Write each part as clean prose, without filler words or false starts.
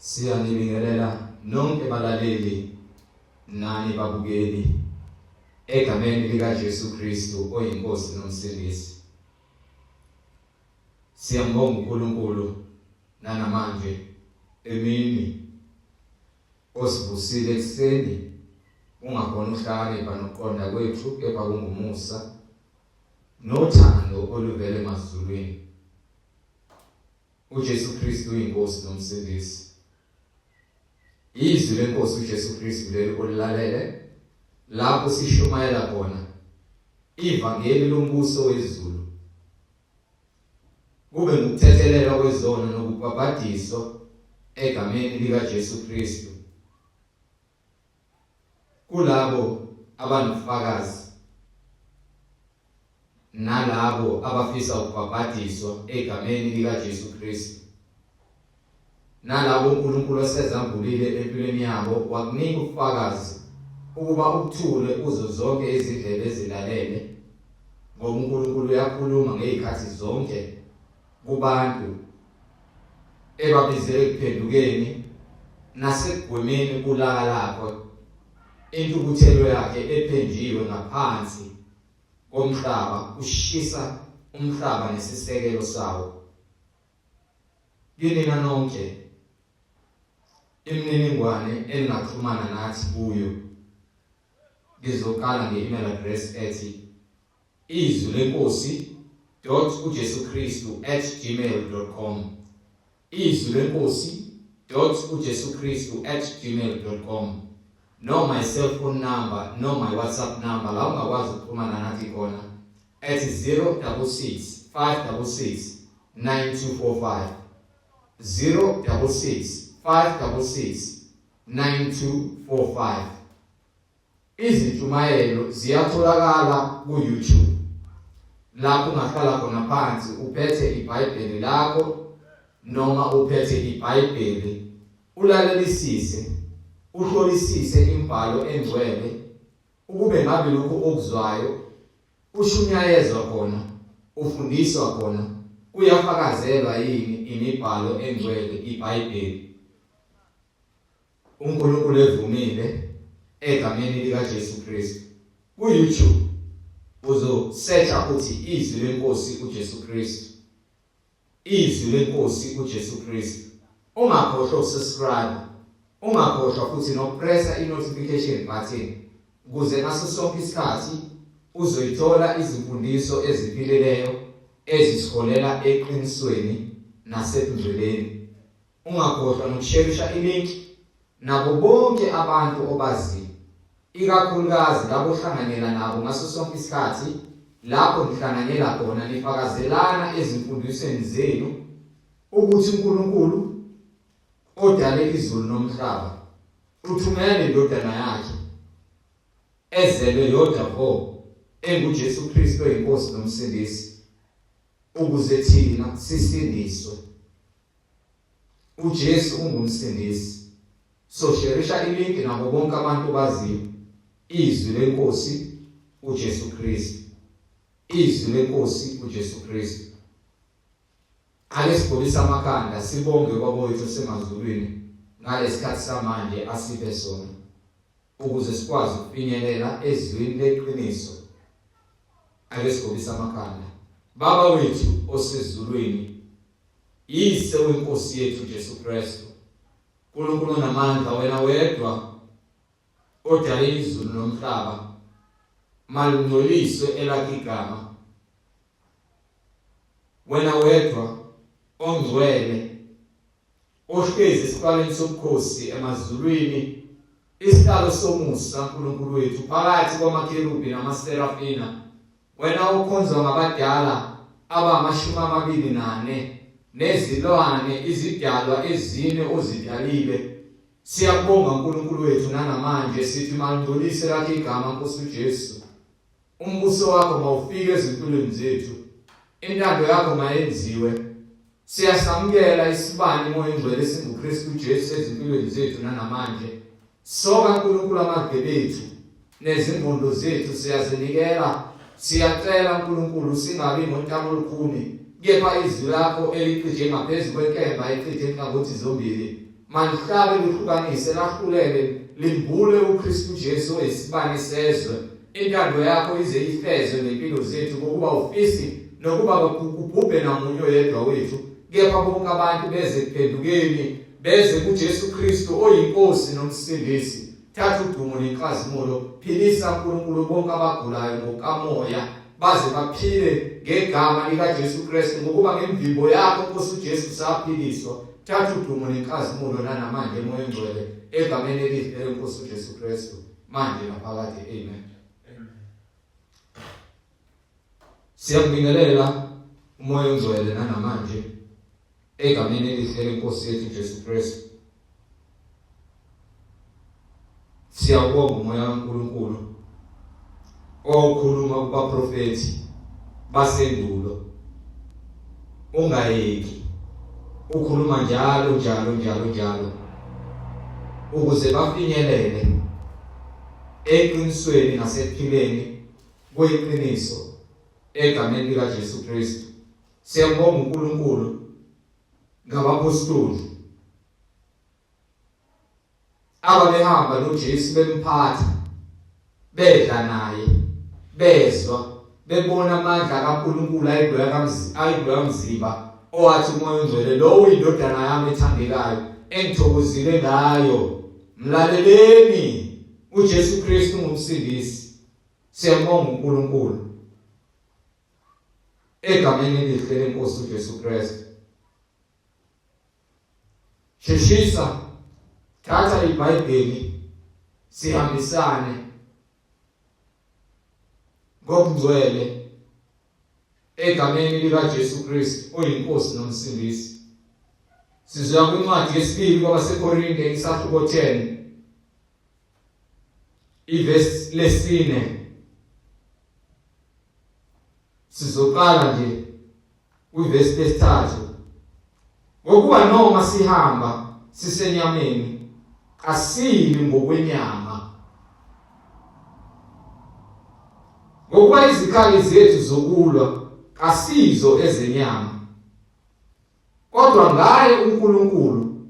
Siyanibingelela nonke balaleli nani babukeli egameni lika Jesu Kristu oyinkosi nomsindisi. Siyambonga uNkulunkulu namanje emini osivusile ekseni ungakhona uhlakanipha nokuqonda kwethu kepha kungumusa nothando oluvele emazulwini. uJesu Kristu uyinkosi nomsindisi. Izwi lenkosi uJesu Kristu leli olilalele lapho sishumayela khona ivangeli lombuso wezulu. Kube ngukuthethelelwa kwezono nokubhabhadiswa egameni lika Jesu Kristu kulabo abanofakazi nalabo abafisa ukubhabhadiswa egameni lika Jesu Kristu, nalabo uNkulunkulu asezambulile empilweni yabo wakunika ubufakazi ukuba ukuthule kuzo zonke izindlela ezilalele, ngoba uNkulunkulu uyakhuluma ngezikhathi zonke kubantu ebabizele kuphendukeni nasekugwemeni kulaka lakho intukuthelo yakhe ephenjiwe ngaphansi komhlaba ushisa umhlaba nesisekelo sawo. Kinina nonke imininingwane engaxhumana nathi kuyo ngizokala nge-email address ethi izwilenkosi.ujesukristu@gmail.com izwilenkosi.ujesukristu@gmail.com no my cell phone number no my WhatsApp number la ungakwazi ukuxhumana nathi khona ethi 066 566 9245 066 566 9245. Izintshumayelo ziyatholakala ku-YouTube lapho ungahlala khona phansi uphethe iBhayibheli lakho noma uphethe iBhayibheli ulalelisise uhlolisise imbhalo engcwele ukube ngabe lokho okuzwayo ushunyayezwa khona ufundiswa khona uyafakazelwa yini imibhalo engcwele iBhayibheli. uNkulunkulu evumile egameni lika Jesu Kristu ku-YouTube uzo-searcha uthi izwi lenkosi uJesu Kristu, izwi lenkosi uJesu Kristu. Ungakhohlwa ukusubscribe, ungakhohlwa futhi nokupressa i-notification button ukuze ngaso sonke isikhathi uzoyithola izimfundiso eziphilileyo ezisiholela eqinisweni nasebungcweleni. Ungakhohlwa nokusharisha ilink nabo bonke abantu obaziyo, ikakhulukazi labo ohlanganyela nabo ngaso sonke isikhathi lapho nihlanganyela khona nifakazelana ezimfundisweni zenu ukuthi uNkulunkulu odale izulu nomhlaba uthumele indodana yakhe ezelwe yodwa vo enguJesu Kristu oyinkosi nomsindisi ukuze thina sisindiswe. uJesu ungumsindisi. So sharisha ilink nabo bonke abantu baziyo izwi lenkosi uJesu Kristu, izwi lenkosi uJesu Kristu. Ake sigobise amakhanda sibonge kwabothu semazulwini ngalesikhathi samanje asiphe sona ukuze sikwazi ukufinyelela ezwini leqiniso. Ake sigobise amakhanda. Baba wethu osezulwini, yise wenkosi yethu Jesu Kristu, uNkulunkulu namandla, wena wedwa odale izulu nomhlaba, malungcoliswe elakho igama. Wena wedwa ongcwele ohlezi esiqaleni sobukhosi emazulwini, isihlalo somusa uNkulunkulu wethu phakathi kwamakherubi namaserafina, wena ukhonzwa ngabadala abama-24 nezilwane izidalwa ezine ozidalile. Siyabonga uNkulunkulu wethu nanamanje sithi malungcolise lakho igama Nkosi uJesu. Umbuso wakho mawufike ezimpilweni zethu, intando yakho mayenziwe. Siyasamukela isibani moya engcwele singuKristu Jesu ezimpilweni zethu nanamanje. Soka uNkulunkulu amagebe ethu nezingqondo zethu siyazinikela. Siyacela uNkulunkulu singabi ngontamo olukhuni, kepha izwi lakho elicije ngaphezu kwenkemba echithe inhlangothi zombili Malihlabe lihlukanise lahlulele limbule uKristu Jesu esibane sezwe. Intando yakho ize ifezwe ngempilo zethu ngokuba ufisi nokuba kubhubhe namunye yedwa wethu. Kepha bonke abantu beze kuphendukeni beze kuJesu Kristu oyinkosi nomsindisi. Thatha udumo nenkazimulo, philisa uNkulunkulu bonke abagulayo ngokamoya, baze baphile ngegama likaJesu Kristu ngokuba ngemvimbo yakho Nkosi uJesu saphiliswa. Thatha udumo nenkazimulo nanamanje emoyeni ngcwele egameni elihle leNkosi uJesu Kristu manje naphakade. Amen. Siyabingelela umoya ongcwele nanamanje egameni elihle leNkosi yethu Jesu Kristu. Siyabonga umoya kaNkulunkulu okhuluma kubaprofeti basendulo. Ungayeki ukhuluma njalo ukuze bafinyelele eqinisweni nasekuphileni kweqiniso egameni likaJesu Kristu. Siyabonga uNkulunkulu ngabapostoli ababehamba noJesu bemphatha, bedla naye, bezwa, bebona amandla kaNkulunkulu ayidlula mzimba owathi umoya ongcwele lo uyindodana yami ethandekayo engithokozile ngayo, mlaleleni uJesu Kristu ngumsindisi. Siyabonga uNkulunkulu egameni elihle leNkosi uJesu Kristu. Sheshisa thatha iBhayibheli sihambisane ngokungcwele egameni likaJesu Kristu oyinkosi nomsindisi. Sizoya kwincwadi yesibili kwabaseKorinte isahluko 10 ivesi lesine. Sizoqala nje kwivesi lesithathu. Ngokuba noma sihamba sisenyameni asili ngokwenyama, ngokuba izikhali zethu zokulwa asizo ezenyama, kodwa ngaye uNkulunkulu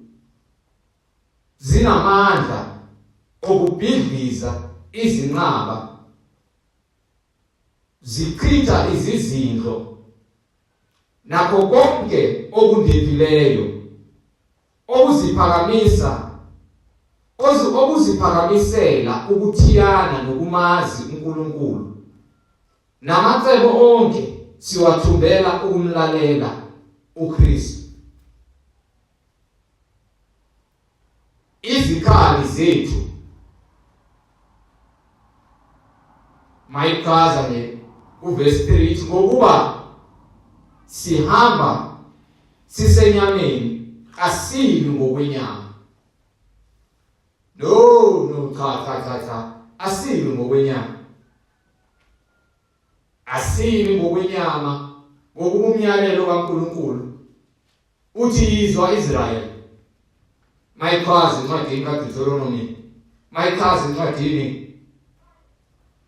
zinamandla okubhidliza izinqaba, zichitha izizindlo nakho konke okundephileyo, okuziphakamisela ukuthiyana nokumazi uNkulunkulu. Namacebo onke siwathumbela ukumlalela uKristu. Izikhali zethu mayichaza uvesi 3 ngokuba sihamba sisenyameni asili ngokwenyama. Cha, asili ngokwenyama. Asili ngokwenyama ngokuba umyalelo kaNkulunkulu uthi yizwa Israyeli. Mayichaza incwadini kaDuteronomy. Mayichaza incwadini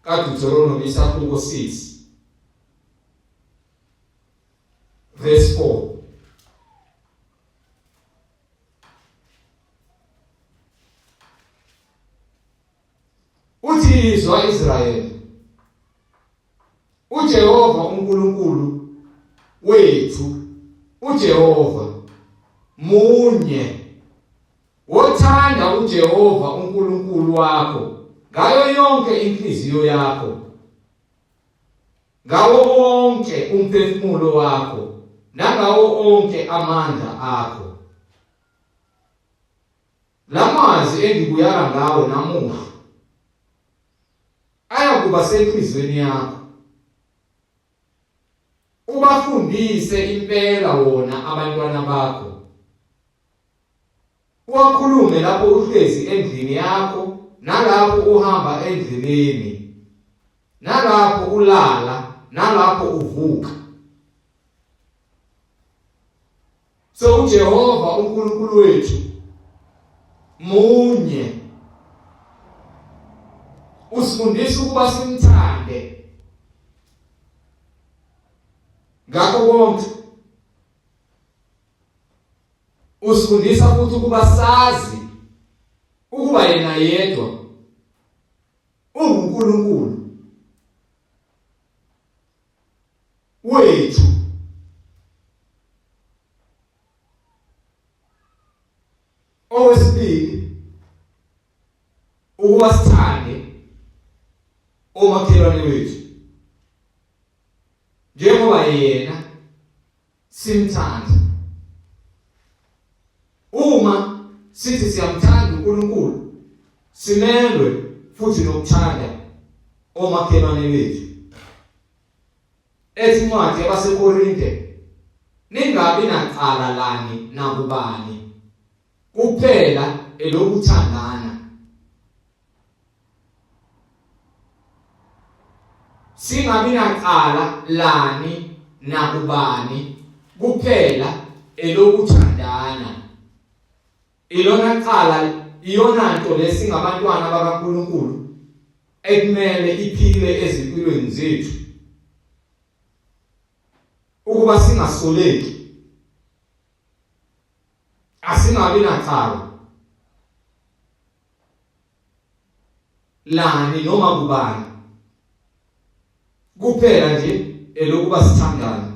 kaDuteronomy isahluko 6 verse 4. Uthi yizwa Israyeli, uJehova uNkulunkulu wethu, uJehova munye. Wothanda uJehova uNkulunkulu wakho ngayo yonke inhliziyo yakho, ngawo wonke umphefumulo wakho, nangawo onke amandla akho. Lamazwi engikuyala ngawo namuhla ayakuba senhlizweni yakho. Ubafundise impela wona abantwana bakho. Uwakhulume lapho uhlezi endlini yakho, nalapho uhamba endleleni, nalapho ulala, nalapho uvuka. So uJehova uNkulunkulu wethu munye. Usifundisa ukuba simthande ngakho konke. usifundisa futhi ukuba sazi ukuba yena yedwa uNkulunkulu wethu. Okwesibili, ukuba sithande omakhelwane wethu njengoba yena simthanda. Uma sithi siyamthanda uNkulunkulu, simelwe futhi nokuthanda omakhelwane bethu. Ethi incwadi yabaseKorinte, ningabi nacala lani nakubani, kuphela elokuthandana. Singabi nacala lani nakubani, kuphela elokuthandana. Ilona cala, iyona nto lesingabantwana bakaNkulunkulu ekumele iphile ezimpilweni zethu, ukuba singasoleki, asingabi nacala lani noma kubani, kuphela nje elokuba sithandana.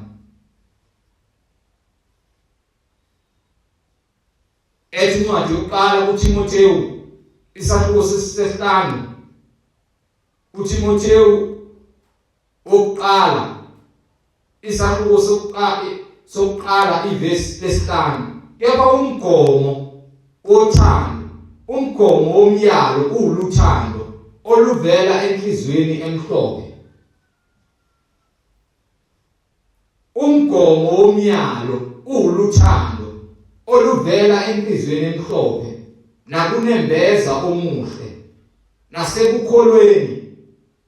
Ethi incwadi yokuqala kuTimoteyu isahluko sesi-5, uTimoteyu wokuqala isahluko sokuqala ivesi lesi-5, kepha umgomo wothando, umgomo womyalo uwuluthando oluvela enhliziyweni emhlophe. Umgomo womyalo uwuluthando oluvela enhliziyweni emhlophe nakunembeza omuhle nasekukholweni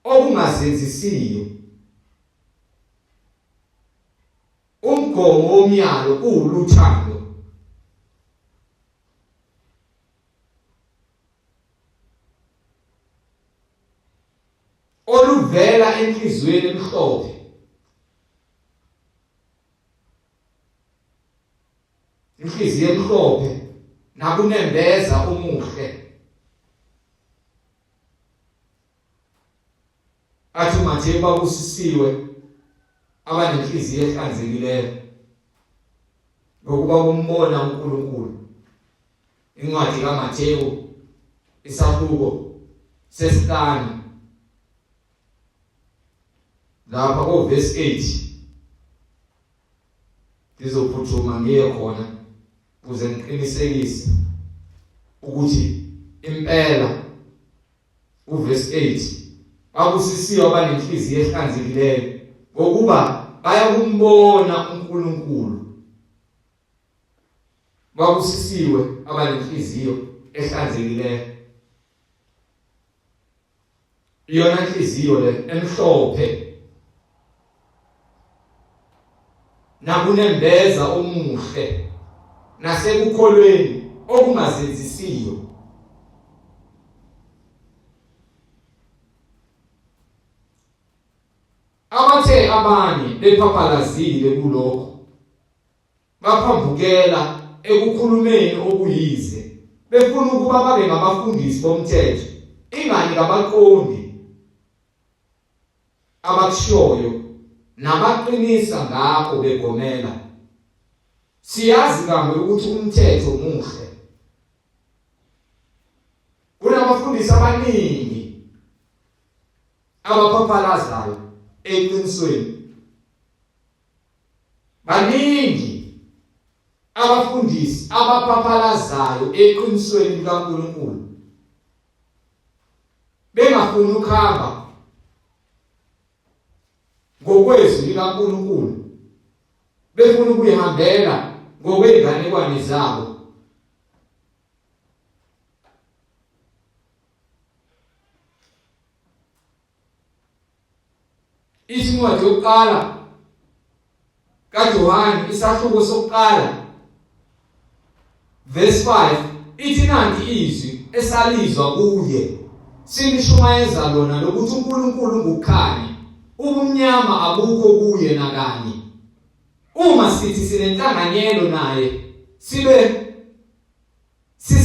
okungazenzisiyo. Umgomo womyalo uwuluthando oluvela enhliziyweni emhlophe inhliziyo emhlophe nakunembeza omuhle. Athi uMathewu babusisiwe abanenhliziyo ehlanzekileyo ngokuba kumbona uNkulunkulu. Incwadi kaMathewu isahluko sesi-5 lapha kovesi 8, ngizophuthuma ngiye khona ukuze ngiqinisekise ukuthi impela uvesi 8 babusisiwe abanenhliziyo ehlanzekileyo ngokuba bayakumbona uNkulunkulu. Babusisiwe abanenhliziyo ehlanzekileyo, iyona nhliziyo le emhlophe nakunembeza omuhle nasekukholweni okungazenzisiyo. Abathe abanye bephaphalazile kulokho, baphambukela ekukhulumeni okuyize, befuna ukuba babe ngabafundisi bomthetho, ingani ngabaqondi abakushoyo nabaqinisa ngakho begomela. Siyazi kambe ukuthi umthetho muhle. Kunabafundisi abaningi abaphaphalazayo eqinisweni. Baningi abafundisi abaphaphalazayo eqinisweni likaNkulunkulu, bengafuni ukuhamba ngokwezwi likaNkulunkulu, befuna ukuyihambela ngokwenganekwane zabo. Incwadi yokuqala kaJohane isahluko sokuqala verse 5 ithi, nanti izwi esalizwa kuye silishumayeza lona lokuthi uNkulunkulu ngukukhanya, ubumnyama abukho kuye nakanye. Uma sithi sinenhlanganyelo naye sibe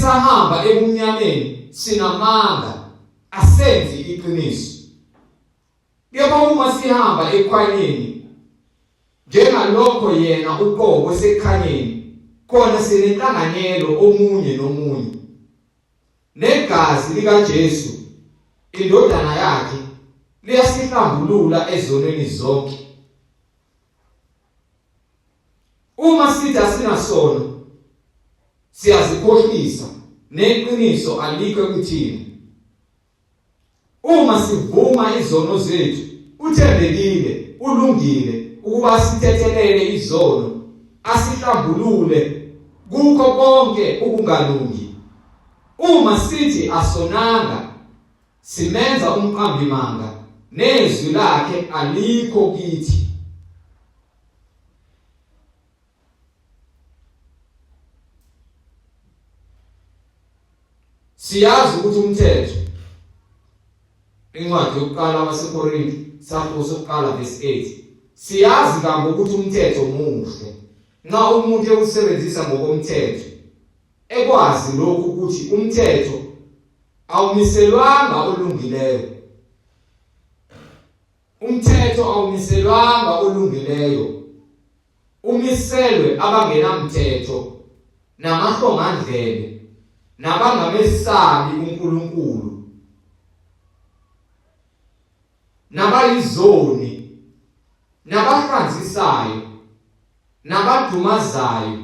sisahamba ebumnyameni sinamanga asenzi iqiniso. Kepha uma sihamba ekhwanyeni njengalokho yena uqobo esekhanyeni, khona sinenhlanganyelo omunye nomunye negazi likaJesu indodana yakhe liyasihlambulula ezonweni zonke. Uma sithi asinasono siyazikhohlisa neqiniso alikho kuthina. Uma sivuma izono zethu uthembekile ulungile ukuba sithethelele izono asihlambulule kukho konke ukungalungi. Uma sithi asonanga simenza umqambimanga nezwi lakhe alikho kithi. Siyazi ukuthi umthetho, incwadi yokuqala waseKorinti sokuqala verse 8, siyazi kambe ukuthi umthetho muhle nxa umuntu ewusebenzisa ngokomthetho, ekwazi lokhu ukuthi umthetho awumiselwanga olungileyo. Umthetho awumiselwanga olungileyo, umiselwe abangenamthetho namahlongandlebe nabangamesabi uNkulunkulu, nabayizoni, nabahlanzisayo, nabadumazayo,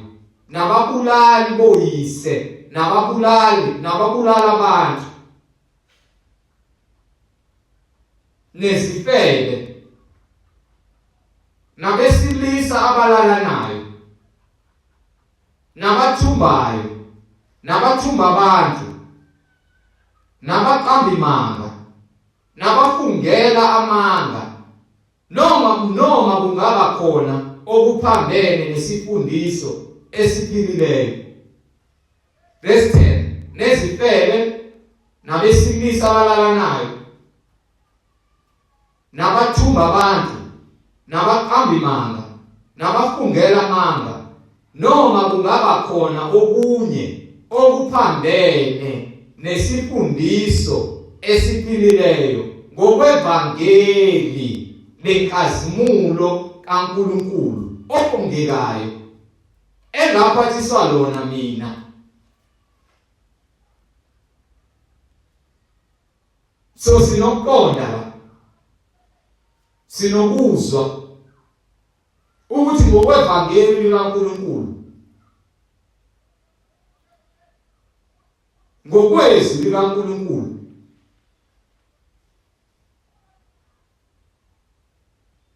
nababulali boyise, nababulala abantu, nezifebe, nabesilisa abalalanayo, nabathumbayo, nabathumba abantu, nabaqambimanga, nabafungela amanga, noma kungaba khona okuphambene nesifundiso esiphilileyo. Verse 10, nezifebe, nabesilisa abalalanayo, nabathumba abantu, nabaqambimanga, nabafungela amanga, noma kungaba khona okunye okuphambene nesifundiso esiphilileyo ngokwevangeli lenkazimulo kaNkulunkulu okongekayo engaphathiswa lona mina. So sinokuqonda la, sinokuzwa ukuthi ngokwevangeli likaNkulunkulu, ngokwezwi likaNkulunkulu,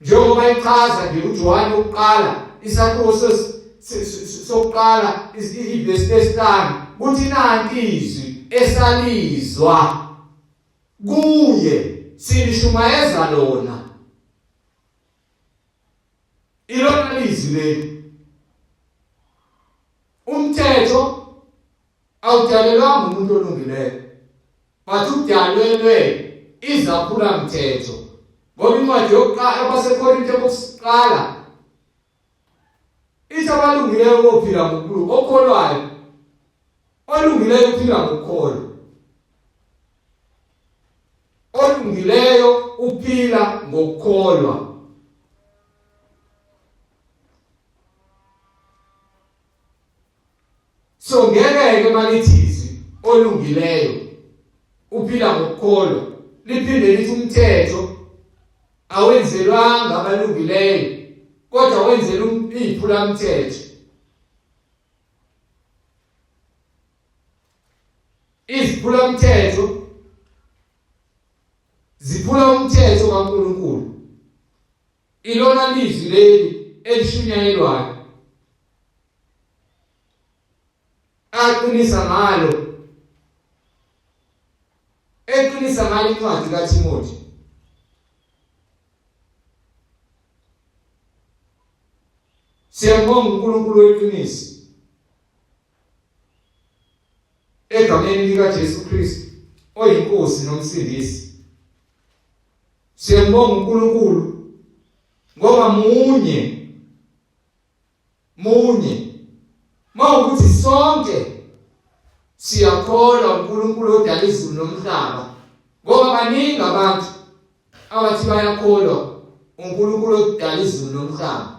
njengoba ichaza nje uJohane wokuqala isakhiwo sokuqala ivesi lesihlanu, kuthi nanti izwi esalizwa kuye silishumayeza lona. Ilona lizwi leli. Umthetho awudalelwanga umuntu olungileyo, but udalelwe izaphula mthetho. Ngoba incwadi yokuqala yabaseKorinte yokuqala ithi abalungileyo bophila ngokukhulu, okholwayo olungileyo uphila ngokukholwa, olungileyo uphila ngokukholwa. So ngeke malithi olungileyo uphila ngokukholwa liphinde lithi umthetho awenzelwanga abalungileyo kodwa wenzela iphula mthetho. Iziphula mthetho ziphula umthetho kaNkulunkulu. Ilona lizwi leli elishunyayelwayo aqinisa ngalo incwadi kaTimothi. Siyambonga uNkulunkulu weqiniso egameni likaJesu Kristu oyinkosi nomsindisi. Siyambonga uNkulunkulu ngoba munye mawukuthi sonke siyakholwa uNkulunkulu odala izulu nomhlaba. Ngoba baningi abantu abathi bayakholwa uNkulunkulu odala izulu nomhlaba.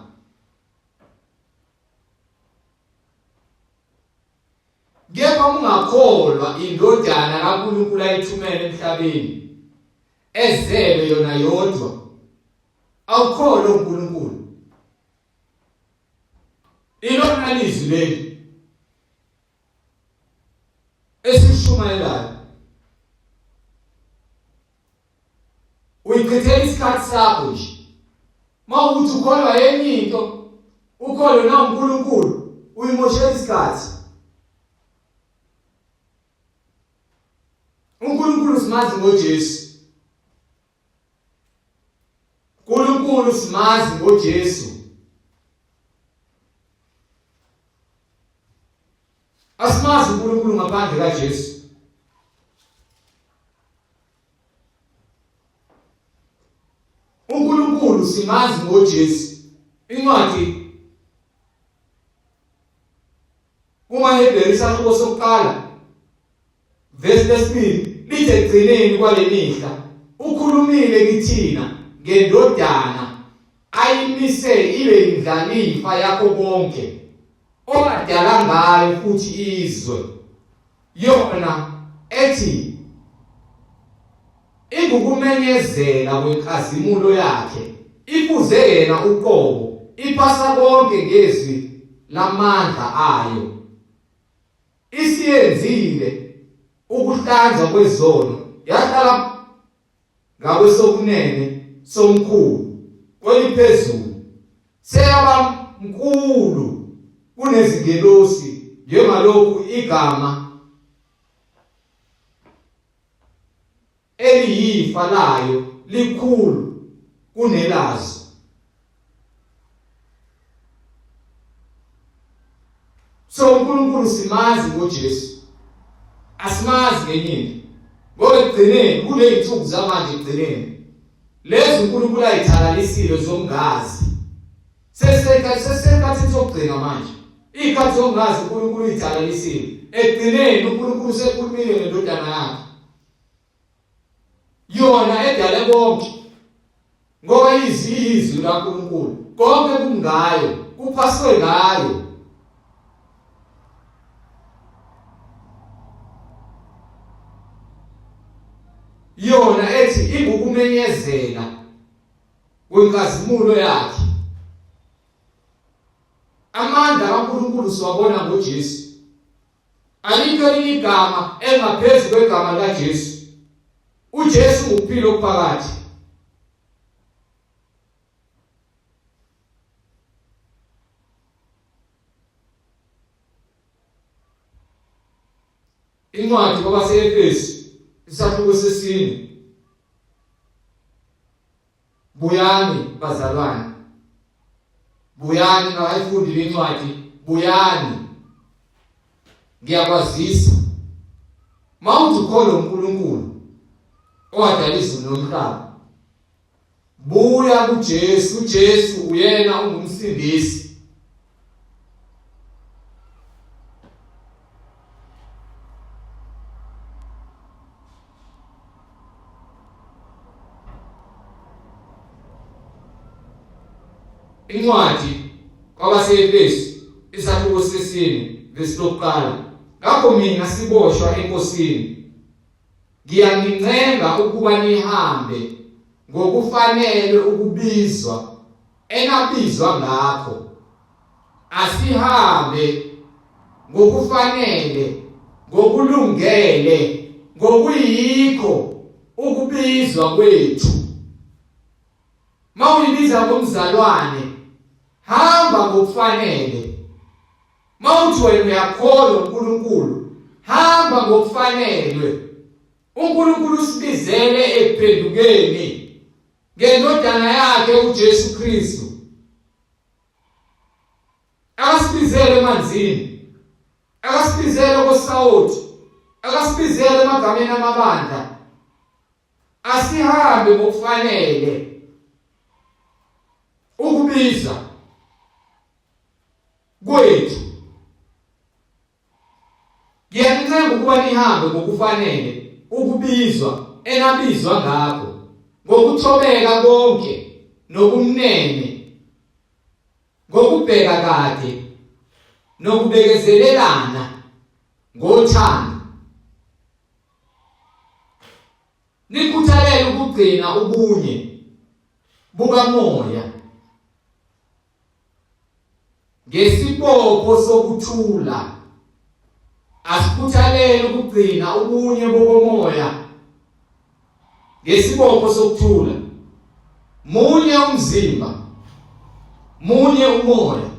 Kepha ungakholwa indodana kaNkulunkulu ayithumele emhlabeni ezelwe yona yodwa, awukholwa uNkulunkulu. Ilona lizwi leli esishumayelayo. Uyichithela isikhathi sakho nje. Mawukuthi ukholwa yenye into, ukholwe na uNkulunkulu, uyimoshela isikhathi. uNkulunkulu simazi ngoJesu. uNkulunkulu simazi ngoJesu. Asimazi uNkulunkulu ngaphandle kaJesu. uNkulunkulu simazi ngoJesu. Incwadi kumaHebheru isahluko sokuqala verse lesibili lithi egcineni kwale mihla ukhulumile kithina ngendodana ayimise ibe yindlalifa yakho konke owadala ngayo futhi izwe yona ethi ingukumenyezela kwenkazimulo yakhe ifuze yena uqobo iphasa konke ngezwi lamandla ayo isiyenzile ukuhlanzwa kwezono yahlala ngakwesokunene somkhulu kweliphezulu seyaba nkulu kunezingelosi njengalokhu igama eliyifa layo likhulu kunelazo. So uNkulunkulu simazi ngoJesu, asimazi ngenye into. Ngoba egcineni kuley'nsuku zamanje egcineni lezi uNkulunkulu ayithalalisile zongazi. Sesikhathini sokugcina manje. Iy'khathi zongazi uNkulunkulu uyithalalisile. Egcineni uNkulunkulu usekhulumile ngendodana yakhe. Yona edale konke. Ngoba izwi laNkulunkulu. Konke kungayo, kuphaswe ngayo. Yona ethi ingukumenyezela kwenkazimulo yakhe. Amandla kaNkulunkulu siwabona ngoJesu. Alikho elinye igama engaphezu kwegama likaJesu. uJesu ngukuphila okuphakathi. Incwadi kwabaseEfesu isahluko sesine. Buyani bazalwane. Buyani nabayifundi bencwadi, buyani. Ngiyakwazisa. Mawuthi ukholwa uNkulunkulu owadala izulu nomhlaba, buya kuJesu. uJesu uyena ungumsindisi. Incwadi kwabaseEfesu isahluko sesine verse lokuqala. Ngakho mina siboshwa enkosini ngiyanincenga ukuba nihambe ngokufanele ukubizwa enabizwa ngakho. Asihambe ngokufanele, ngokulungele, ngokuyikho ukubizwa kwethu. Mawuyibiza ngomzalwane, hamba ngokufanele. Mawuthi wena uyakholwa uNkulunkulu, hamba ngokufanele. uNkulunkulu usibizele ekuphendukeni ngendodana yakhe uJesu Kristu. Akasibizele emanzini, akasibizele koSawoti, akasibizele emagameni amabandla. Asihambe ngokufanele. Ukubiza kwethu niyanicela ukuba nihambe ngokufanele ukubizwa enabizwa ngakho, ngokuthobeka konke nobumnene, ngokubheka kade nokubekezelelana ngothando. Nikhuthalele ukugcina ubunye bukamoya ngesibopho sokuthula. Asikhuthalele ukugcina ubunye bokomoya ngesibopho sokuthula. Munye umzimba, munye umoya,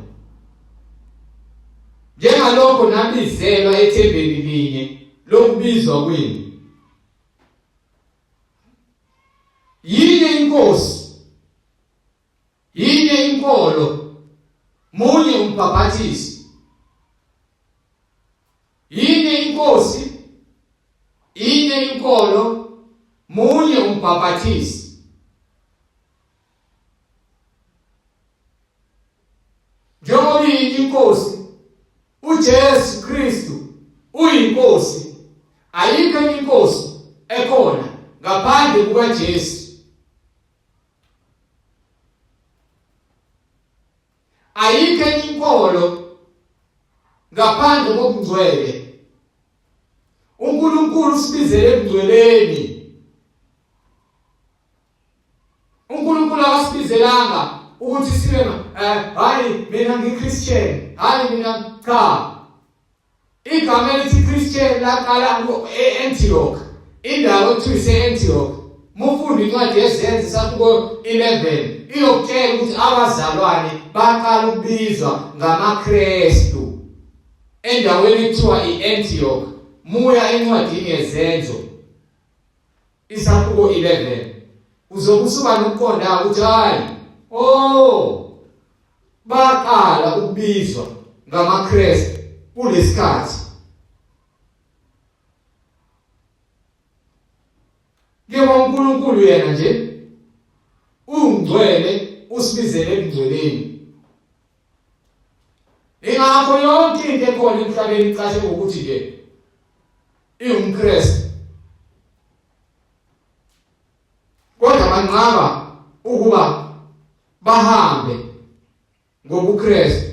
njengalokho nabizelwa ethembeni linye lokubizwa kwenu. Yinye inkosi, yinye inkolo, munye umbhaphathisi. Yinye inkosi, yinye inkolo, munye umbhaphathisi. Njengoba inkosi uJesu Kristu uyinkosi, ayikho enye inkosi ekhona ngaphandle kukaJesu. Ayikho enye inkolo ngaphandle kobungcwele. uNkulunkulu usibizele ebungcweleni. uNkulunkulu akasibizelanga ukuthi sibe hayi mina ngiChristian, hayi mina cha. Igama elithi Christian laqala e-Antioch, indawo ekuthiwa ise-Antioch. Mufunde incwadi yeZenzi sakuko 11 iyokutshela ukuthi abazalwane baqala ukubizwa ngamaKristu endaweni ekuthiwa i-Antioch. Muya encwadini yeZenzo isakuko 11 uzokusuka nokuqonda ukuthi hayi baqala ukubizwa ngamaKristu kulesikhathi. Ngoba uNkulunkulu yena nje ungcwele, usibizele ebungcweleni. Ingakho yonke into ekhona emhlabeni icashe ngokuthi nje iwumKristu. Kodwa banqaba ukuba bahambe ngobuKristu.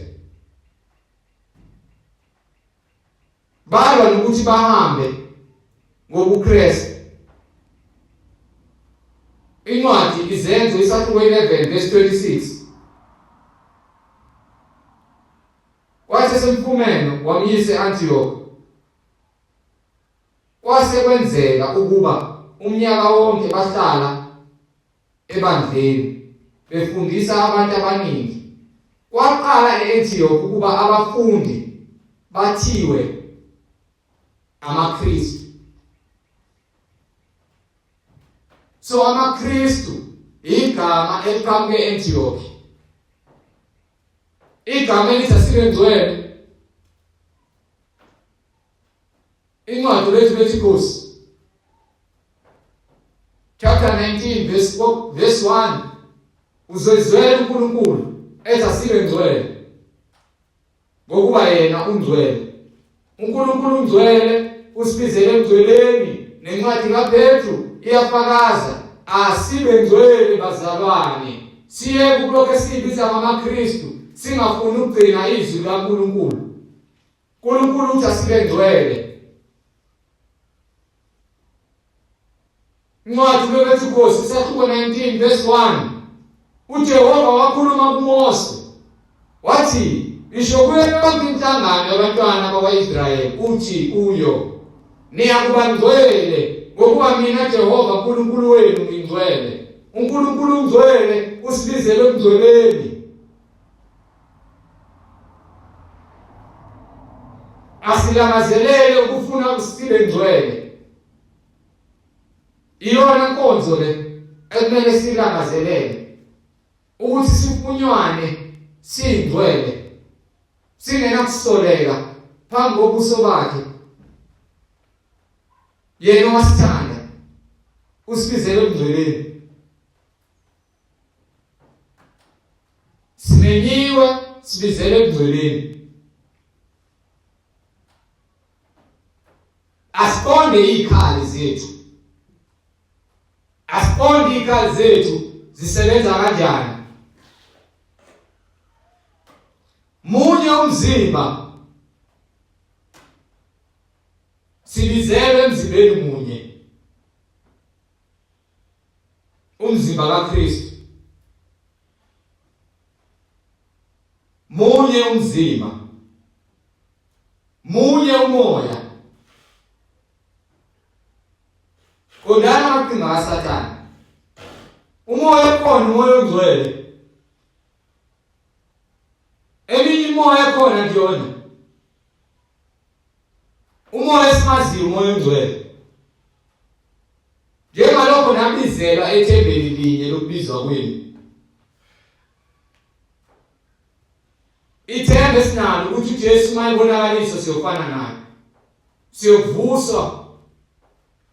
Balwa nokuthi bahambe ngobuKristu. Incwadi iZenzo isakuko 11 verse 26. Wathi semphumeno wamyisa e-Antioch. Kwase kwenzeka ukuba umnyaka wonke bahlala ebandleni befundisa abantu abaningi. Kwaqala e-Antioch ukuba abafundi bathiwe amaKristu. So amaKristu igama eliqhamuke e-Antioch. Igama elithi asibengcwele. Incwadi leTimotheus chapter 19 verse 1 uzozwela uNkulunkulu ethi asibengcwele ngokuba yena ungcwele. uNkulunkulu ungcwele, usibizele emngcweleni. Nencwadi kaPetru iyafakaza asibengcwele bazalwane. Siye kulokho esibiza ngamaKristu, singafuni ukugcina izwi laNkulunkulu. uNkulunkulu uthi asibengcwele. Incwadi kaLevitikhosi isakuko 19 verse 1 uJehova wakhuluma kuMose wathi, isho kuyo yonke inhlangano yabantwana bakwa-Israyeli uthi kuyo, niyakuba ngcwele ngokuba mina Jehova uNkulunkulu wenu ngingcwele. uNkulunkulu ungcwele, usibizele emngcweleni. Asilangazelele ukufuna ukusibe ngcwele. Iyona nkonzo le ekumele silangazelele ukuthi sifunywane singcwele, singenakusoleka phambi kobuso bakhe. Yena wasithanda, usibizele emngcweleni. Simenyiwe, sibizele emngcweleni. asiqonde izikhali zethu. Asiqonde izikhali zethu zisebenza kanjani. Munye umzimba sibizelwe emzimbeni munye. Umzimba kaKristu. Munye umzimba. Munye umoya. Kodwana amaqhinga kaSathane. Umoya khona, umoya ongcwele. Eminye imoya khona kuyona. Umoya esimaziyo, umoya ongcwele. Njengalokho nabizelwa ethembeni linye lokubizwa kwenu. Ithemba esinalo ukuthi uJesu mayibonakaliswa siyofana naye. Siyovuswa,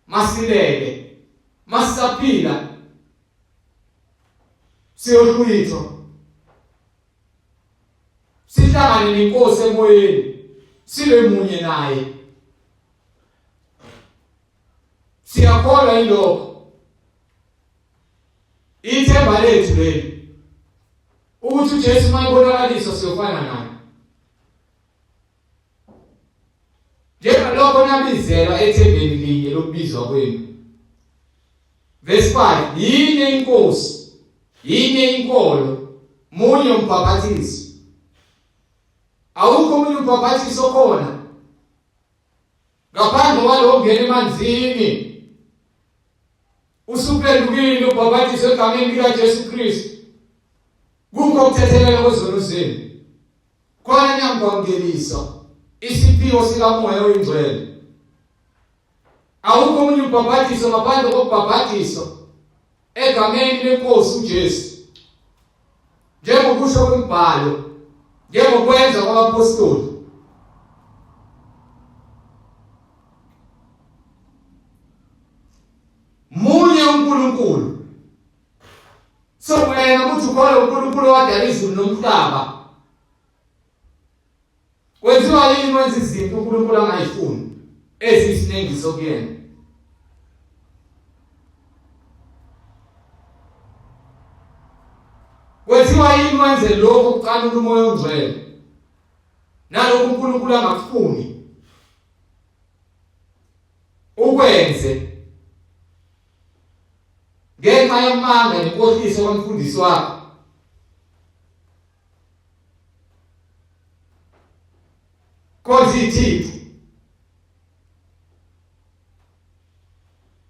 masilele, masisaphila, siyohlwithwa. Sihlangane nenkosi emoyeni, sibe munye naye. Siyakholwa yilokho. Ithemba lethu leli ukuthi uJesu mayibonakaliswa siyofana naye. Njengalokho nabizelwa ethembeni linye lokubizwa kwenu. Verse 5, yinye inkosi, yinye inkolo, munye umbhaphathiso. Awukho omunye umbhaphathiso khona ngaphandle kwalo ongena emanzini. Usuphendukile ubhaphathiso egameni likaJesu Kristu. Kukho ukuthethelela kwezono zenu. Khona niyamkwamukelisa isiphiwo sikaMoya oNgcwele. Awukho omunye umbhaphathiso ngaphandle kokubhaphathiso egameni lenkosi uJesu. Njengokusho kwembhalo, njengokwenza kwabapostoli. Munye uNkulunkulu. So wena ukuthi ukholwa uNkulunkulu owadala izulu nomhlaba. Kwenziwa yini wenza izinto uNkulunkulu angayifuni ezisinengiso kuyena? Kwenziwa yini wenze lokho ukuqanula umoya ongcwele nalokho uNkulunkulu angakufuni ukwenze ngenxa yamanga nenkohliso kamfundisi wakho? Konzi ithixo,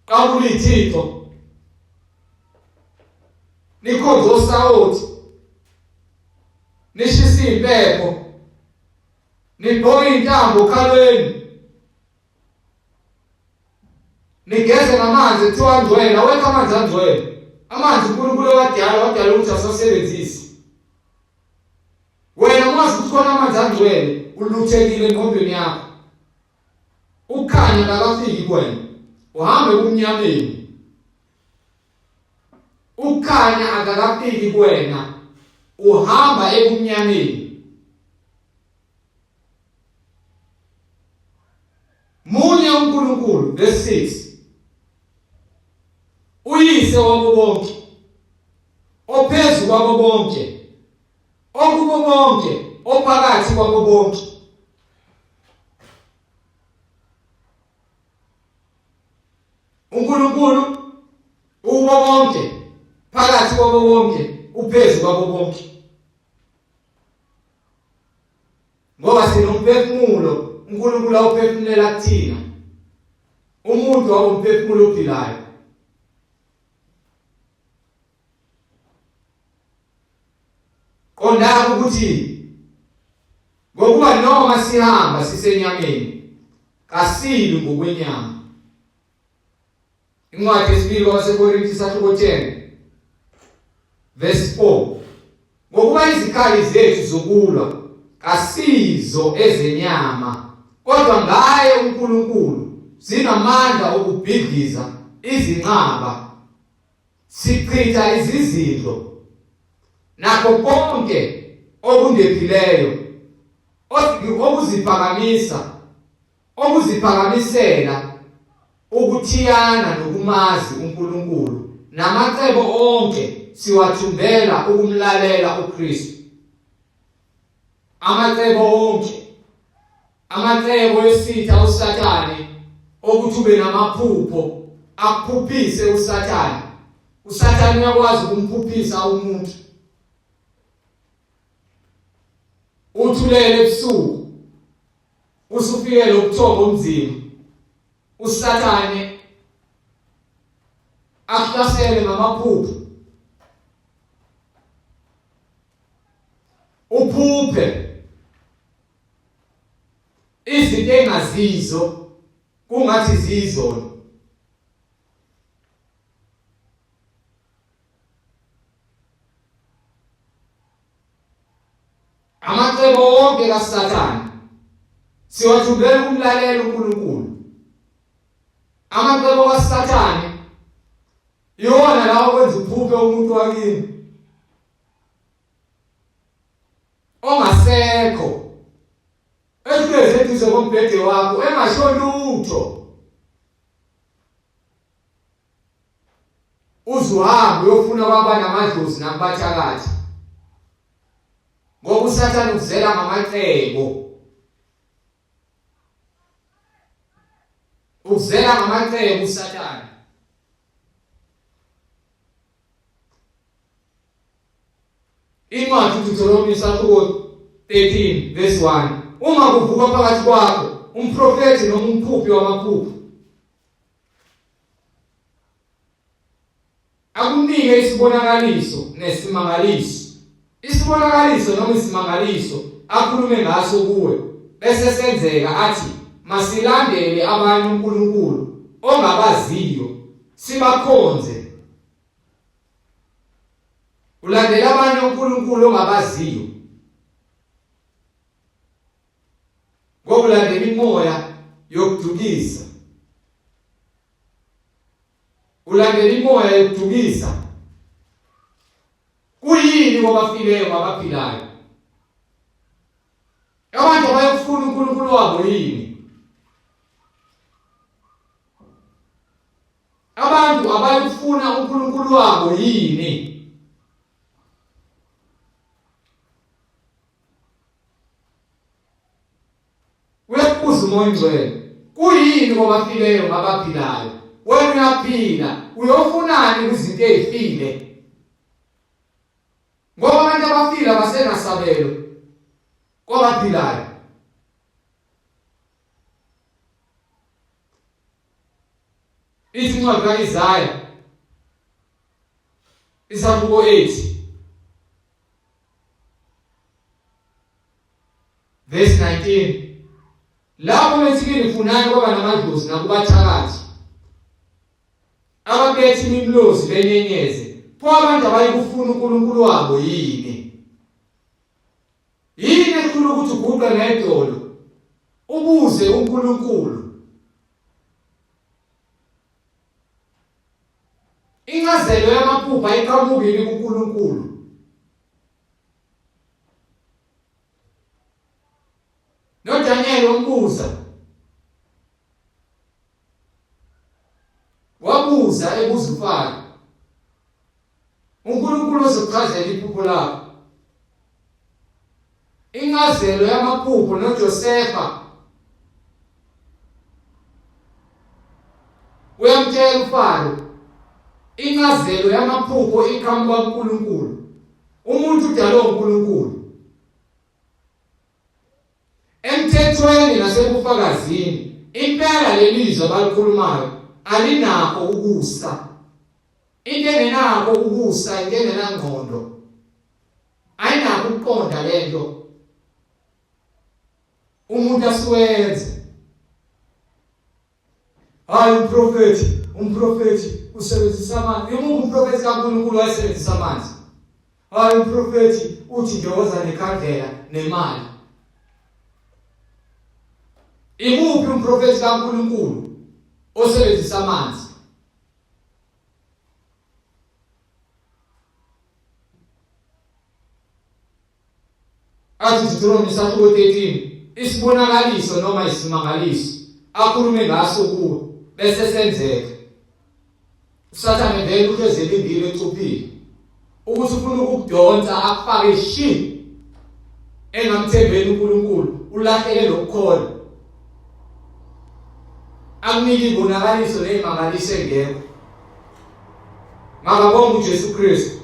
qabula ithixo, nikhonze osawoti, nishisa impepho, nigqoke intambo okhalweni, nigeze ngamanzi kuthiwa angcwele. Awekho amanzi angcwele. Amanzi uNkulunkulu wadala ukuthi asosebenzise. Wena mwazi ukuthi khona amanzi angcwele, uluthekile engqondweni yakho. Ukhanya akafiki kuwena, uhambe kumnyameni. Ukhanya akafiki kuwena, uhamba ebumnyameni. Munye uNkulunkulu, verse 6. Uyise wabo bonke, ophezu kwabo bonke, okubo bonke, ophakathi kwabo bonke. uNkulunkulu ubo bonke, phakathi kwabo bonke, uphezu kwabo bonke. Ngoba sinomphefumulo, uNkulunkulu awuphefumulela kuthina. Umuntu awumphefumulo ophilayo. Qonda ukuthi ngokuba noma sihamba sisenyameni, kasili ngokwenyama. Incwadi yesibili kwabaseKorinti isahluko 10 verse 4. Ngokuba izikhali zethu zokulwa kasizo ezenyama, kodwa ngaye uNkulunkulu zinamandla okubhidliza izinqaba, sichitha izizidlo nakho konke okundephileyo okuziphakamisa okuziphakamisela ukuthiyana nokumazi uNkulunkulu, namacebo onke siwathumbela ukumlalela uKristu. Amacebo onke, amacebo esitha uSathane okuthi ube namaphupho akuphuphise uSathane. uSathane uyakwazi ukumphuphisa umuntu. Uthulele ebusuku usufikele ukuthomba umzimba, uSathane akuhlasele ngamaphupho, uphuphe izinto engazizo kungathi zizona. Amacebo onke kaSathane siwathumbela ukumlalela uNkulunkulu. Amacebo kaSathane iwona lawo kwenza uphuphe umuntu wakini ongasekho, ehlezi eduze kombhede wakho engasho lutho. Uzuhambe uyofuna kwaba namadlozi nabathakathi, ngoba uSathane uzela ngamacebo. Uzela ngamacebo uSathane. Incwadi uDuteronomy 13 verse 1. Uma kuvuka phakathi kwakho umprofeti noma umphuphi wamaphupho, akunike isibonakaliso nesimangaliso. Isibonakaliso noma isimangaliso akhulume ngaso kuwe, bese senzeka athi masilandele abanye uNkulunkulu ongabaziyo sibakhonze. Ulandela abanye uNkulunkulu ongabaziyo ngoba ulandela imoya yokudukisa. Ulandela imoya yokudukisa. Kuyini ngobafileyo ngabaphilayo? Abantu bayofuna uNkulunkulu wabo yini? Abantu abayofuna uNkulunkulu wabo yini? Uyakubuza umoya ongcwele, kuyini ngobafileyo ngabaphilayo? Wena uyaphila, uyofunani kwizinto ezifile? Ngoba abantu abafile basenasabelo kwabaphilayo. Ithi incwadi kaIsaya Isabuko 8 verse 19. Lapho bethi nifunani kwaba namadlozi nakubathakathi, ababethi imimlozi benyenyeze, pho abantu abayikufuna uNkulunkulu wabo yini? Yini ekhulu ukuthi uguqe ngedolo ubuze uNkulunkulu? Incazelo yamaphupho ayiqhamukile kuNkulunkulu. noDaniel wambuza, wabuza ebuza uFaro, uNkulunkulu uzochazela iphupho lakho. Incazelo yamaphupho noJosefa uyamtshela uFaro, incazelo yamaphupho iqhamuka kuNkulunkulu. Umuntu udalwe uNkulunkulu. Emthethweni nasebufakazini impela lelizwe abalikhulumayo alinakho ukusa. Into engenakho ukusa, into engenangqondo, ayinakho ukuqonda lento umuntu asuwenze. Hayi umprofeti usebenzisa amanzi. Yimuphi umprofeti kaNkulunkulu wayesebenzisa amanzi? Hayi umprofeti uthi ngiyoza nekhandlela nemali. Imuphi umprofeti kaNkulunkulu osebenzisa amanzi? Athi Deuteronomy 13, isibonakaliso noma isimangaliso akhulume ngaso kuwe bese senzeka. Usathane vele uhlezi elindile ecuphile ukuthi ufuna ukukudonsa akufake shi engamthembeni uNkulunkulu ulahleke lokukholwa. Akunike ibonakaliso nezimangaliso engekho. Ngakabonga uJesu Kristu.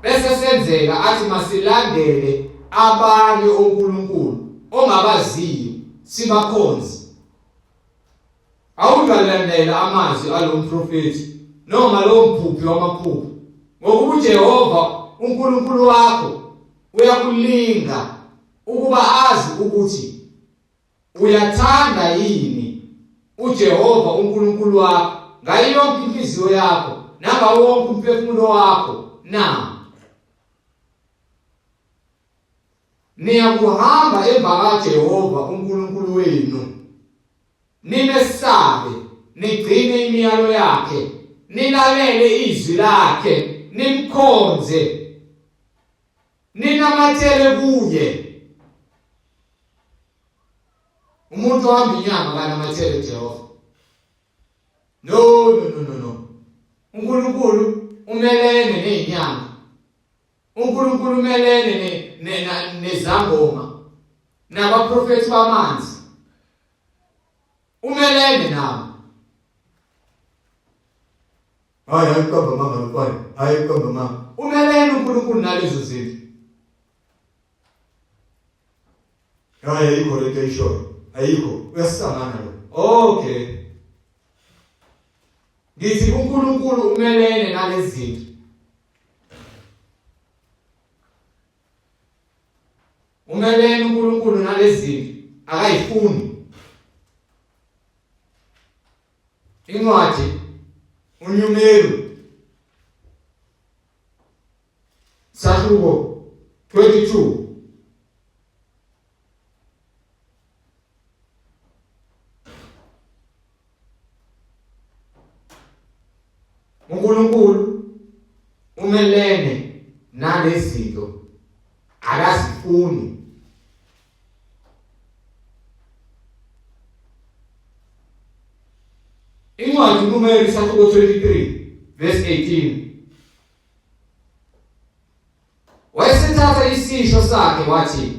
Bese senzeka athi masilandele abanye oNkulunkulu ongabaziyo sibakhonze. Awungalandela amazwi alomprofeti noma lo mphuphi wamaphupho. Ngokuba uJehova uNkulunkulu wakho uyakulinga ukuba azi ukuthi uyathanda yini uJehova uNkulunkulu wakho ngayo yonke inhliziyo yakho nangawo wonke umphefumulo wakho na. Niyakuhamba emva kaJehova uNkulunkulu wenu, nimesabe, nigcine imiyalo yakhe, nilalele izwi lakhe, nimkhonze, ninamathele kuye. Umuntu ohamba inyama kanamathele Jehova. No. uNkulunkulu umelene nezinyama. uNkulunkulu umelene nezangoma nabaprofeti bamanzi. Umelene nabo. Hayi kuhamba mama mfana. Hayi kuhamba mama. Umelene uNkulunkulu nalezo zinto. Hayi ayikho lento eyishoyo. Ayikho. Uyasangana lo. Okay. Ngithi uNkulunkulu umelene nalezi zinto. Umelene uNkulunkulu nalezi zinto. Akayifuni. Incwadi uNyumeri Sahluko 22 uNkulunkulu umelene nalezinto akazifuni. Incwadi uNyumeri Sahluko 23 verse 18. Wayesethatha isisho sakhe wathi,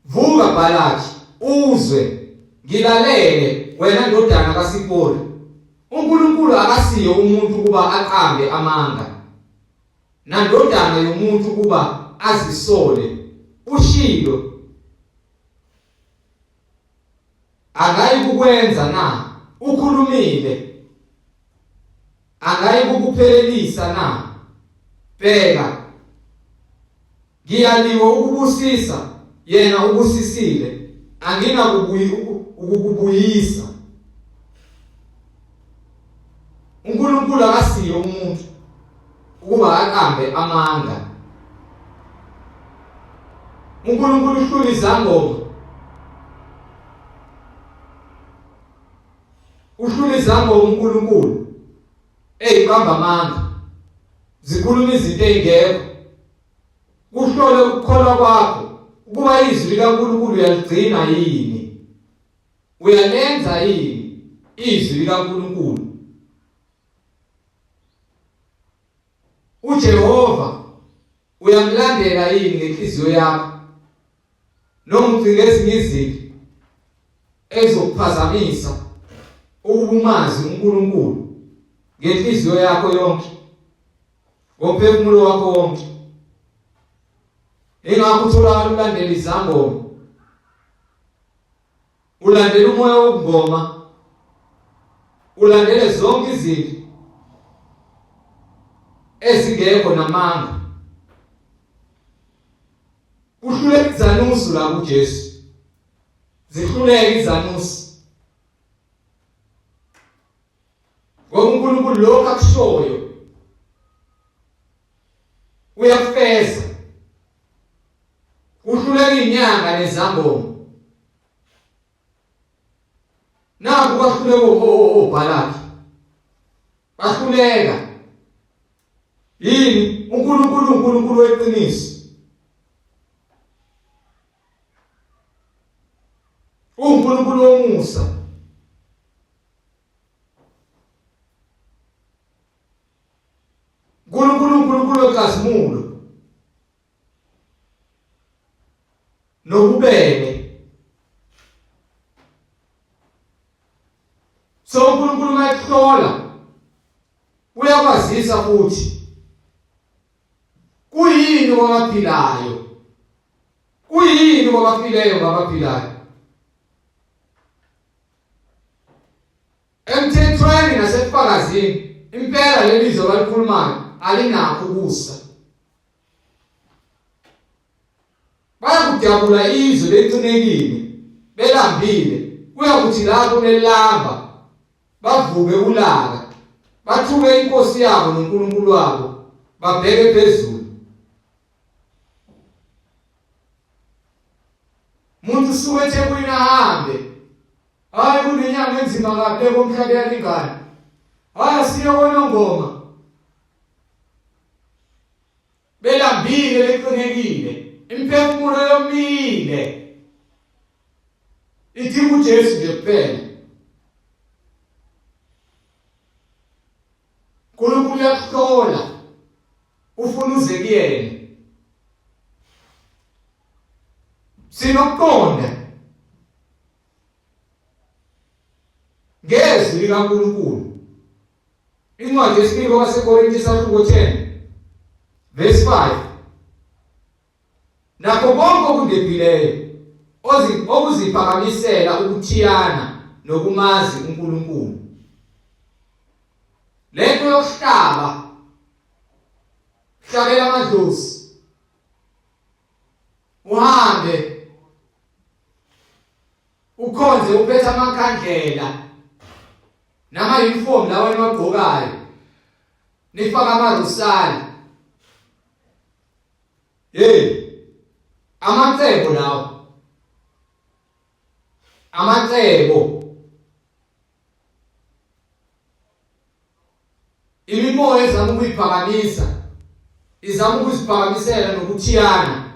vuka Balaki, uzwe, ngilalele wena ndodana kaSipori. uNkulunkulu akasiyo umuntu kuba aqambe amanga, nandodana yomuntu kuba azisole. Ushilo angayi kukwenza na? Ukhulumile angayi kukuphelelisa na? Bheka, ngiyaliwe ukubusisa, yena ubusisile, ukukubuyisa. uNkulunkulu akasiyo umuntu ukuba aqambe amanga. uNkulunkulu uhlula izangoma. Uhlula izangoma uNkulunkulu eziqamba amanga, zikhuluma izinto ezingekho. Kuhlole ukukholwa kwakho ukuba izwi likaNkulunkulu uyaligcina yini, uyalenza yini izwi likaNkulunkulu. uJehova uyamlandela yini ngenhliziyo yakho, noma ugcike ezinye izinto ezokuphazamisa ukubumazi uNkulunkulu ngenhliziyo yakho yonke, ngomphefumulo wakho wonke. Ingakho utholakala ulandela izangoma, ulandela umoya wokungoma, ulandele zonke izinto ezingekho namanga. Uhluleke izanusi la kuJesu. Zihluleke izanusi. Ngoba uNkulunkulu lokho akushoyo uyafeza. Uhluleke inyanga nezangoma. Naku kwahluleka oBalaki. Bahluleka. Yini uNkulunkulu weqiniso. uNkulunkulu womusa. uNkulunkulu wekazimulo nobubele. So uNkulunkulu mayihlola uyakwazisa futhi kuyini wabaphilayo, kuyini wabafileyo ngabaphilayo. Emthethweni nasebufakazini impela lelizwe balikhulumayo alinakho ukusa. Bayakujabula izwe becinekile belambile, kuyakuthi lapho belamba bavuke ulaka, bathuke inkosi yabo noNkulunkulu wabo, babheke phezulu. Umuntu suke eThekwini ahambe, hayi kunenyanga enzima kahle komhlaba yalingana, hayi siyobona ngoma, belambile beqinekile, imphefumulo yomile ithi uJesu nje kuphela. uNkulunkulu uyakuhlola ufuna uze kuyena. Sinokuqonda ngezwi likaNkulunkulu. Incwadi yesibili kwabaseKorinte 10 verse 5. Nakho konke okundephileyo okuziphakamisela ukuthiyana nokumazi uNkulunkulu. Lento yokuhlaba, hlabela amadlozi, uhambe ukhonze uphethe amakhandlela nama-uniform lawa enwagqokayo, nifaka amarusali, amacebo lawo, amacebo, imimoya ezama ukuyiphakamisa, izama ukuziphakamisela nokuthiyana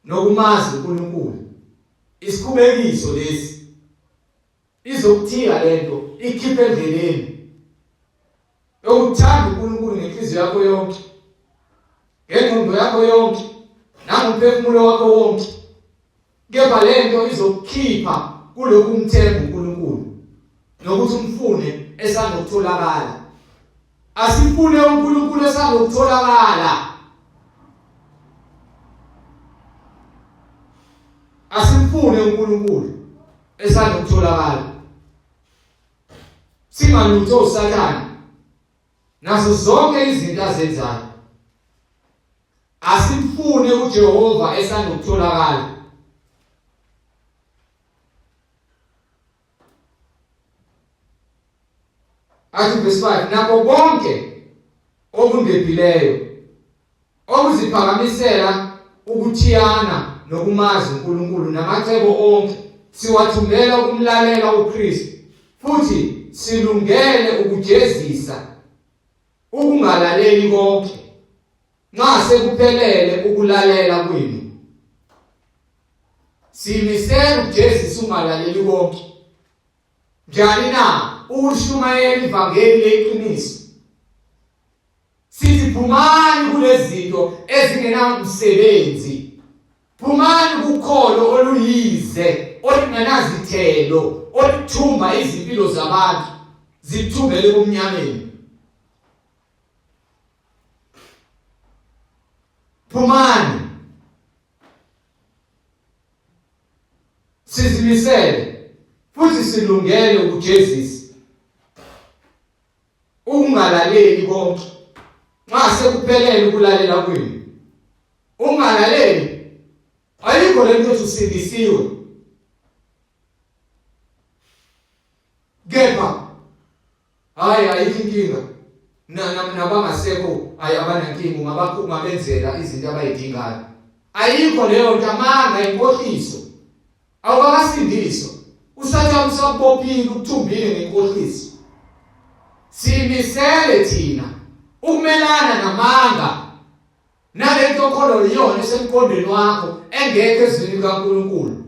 nokumazi uNkulunkulu. Isikhubekiso lesi izokuthiya lento ikhiphe endleleni yokuthanda uNkulunkulu ngenhliziyo yakho yonke, ngengqondo yakho yonke, nangomphefumulo wakho wonke. Kepha lento izokukhipha kulokhu umthemba uNkulunkulu nokuthi umfune esandokutholakala. Asifune uNkulunkulu esandokutholakala, asimfune uNkulunkulu esandokutholakala. Singalutho uSathane nazo zonke izinto azenzayo. Asimfune uJehova esandokutholakala. Athi verse 5, nakho konke okundephileyo okuziphakamisela ukuthiyana nokumazi uNkulunkulu namacebo onke siwathungela ukumlalela uKristu, futhi silungele ukujezisa ukungalaleli konke nxa sekuphelele ukulalela kwenu. Simisela ukujezisa ukungalaleli konke. Njani na ukushumayela ivangeli leqiniso? Sithi phumani kulezinto ezingenamsebenzi, phumani kukholo oluyize olungenazithelo oluthumba izimpilo zabantu zithumbele kumnyameni. Phumani sizimisele futhi silungele ukujezisa ukungalaleli konke nxa sekuphelele ukulalela kwenu. Ungalaleli ayikho lento usindisiwe, kepha hayi ayikho inkinga nabangasekho abanankinga ungabenzela izinto abayidingayo. Ayikho leyo nto, amanga inkohliso awukasindiswa. USathane usakubophile ukuthumbile ngenkohliso. Simisele thina ukumelana namanga nalento kholo yona esemqondweni wakho engekho ezwini likaNkulunkulu.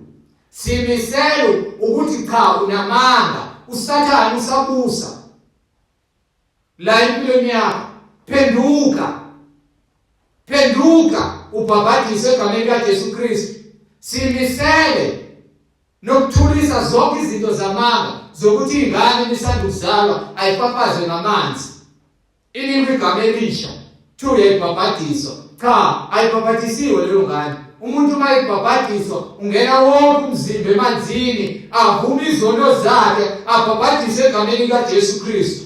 Simisele ukuthi cha unamanga, uSathane usabusa la empilweni yakho. Phenduka ubhabhadiswe egameni likaJesu Kristu. Simisele nokuthulisa zonke izinto zamanga zokuthi ingane emisanduzalwa ayipapazwe ngamanzi. Inikwe igama elisha, kuthiwa uyayibhabhadiswa. Cha, ayibhabhadisiwe leyo ngane. Umuntu uma ayibhabhadiswa ungena wonke umzimba emanzini, avume izono zakhe, abhabhadiswe egameni likaJesu Kristu.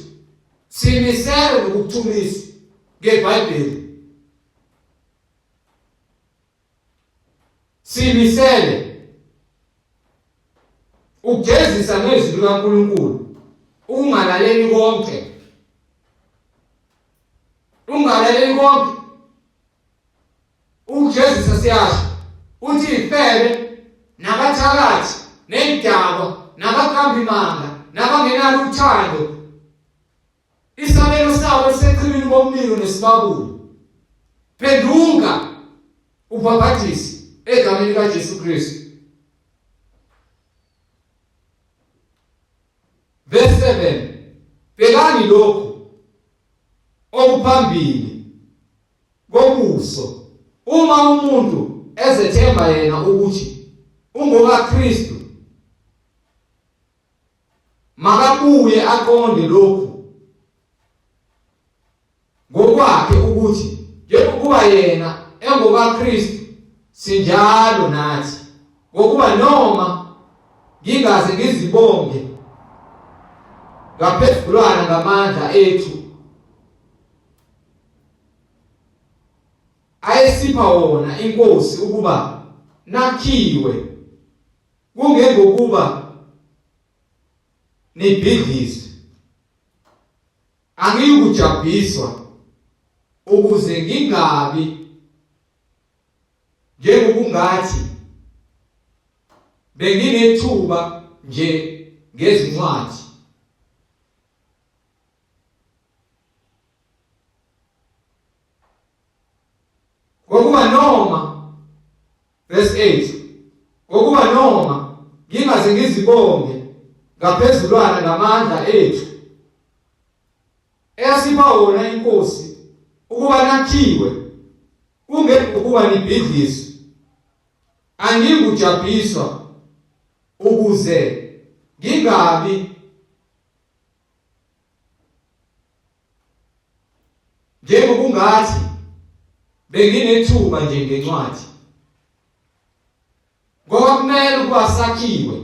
Simisele nokuthulisa ngeBhayibheli. Simisele ukujezisa ngezwi likaNkulunkulu, ungalaleli konke. Ukujezisa siyasho uthi ifebe nabathakathi nendaba nabakambimanga nabangenalo uthando, isabelo sawo seqhilini bomlilo nesibabuli. Phenduka ubhabhadise egameni likaJesu Kristu. Verse 7. Bhekani lokhu okuphambili kobuso. Uma umuntu ezethemba yena ukuthi ungokaKristu, makabuye aqonde lokhu ngokwakhe ukuthi njengokuba yena engokaKristu sinjalo nathi, ngokuba noma ngingaze ngizibonge ngaphezulwana ngamandla ethu ayesipha wona inkosi ukuba nakhiwe, kungengokuba nibhidliswe. Angiyikujabhiswa ukuze ngingabi njengokungathi benginethuba nje ngezincwadi. Ngokuba noma, verse 8, ngokuba noma ngingaze ngizibonge ngaphezulwana ngamandla ethu eyasipha wona inkosi ukuba nakhiwe, kungengokuba nibhidliswe. Angiyikujabhiswa ukuze ngingabi njengokungathi benginethuba nje ngencwadi. Ngoba kumele ukuba sakhiwe,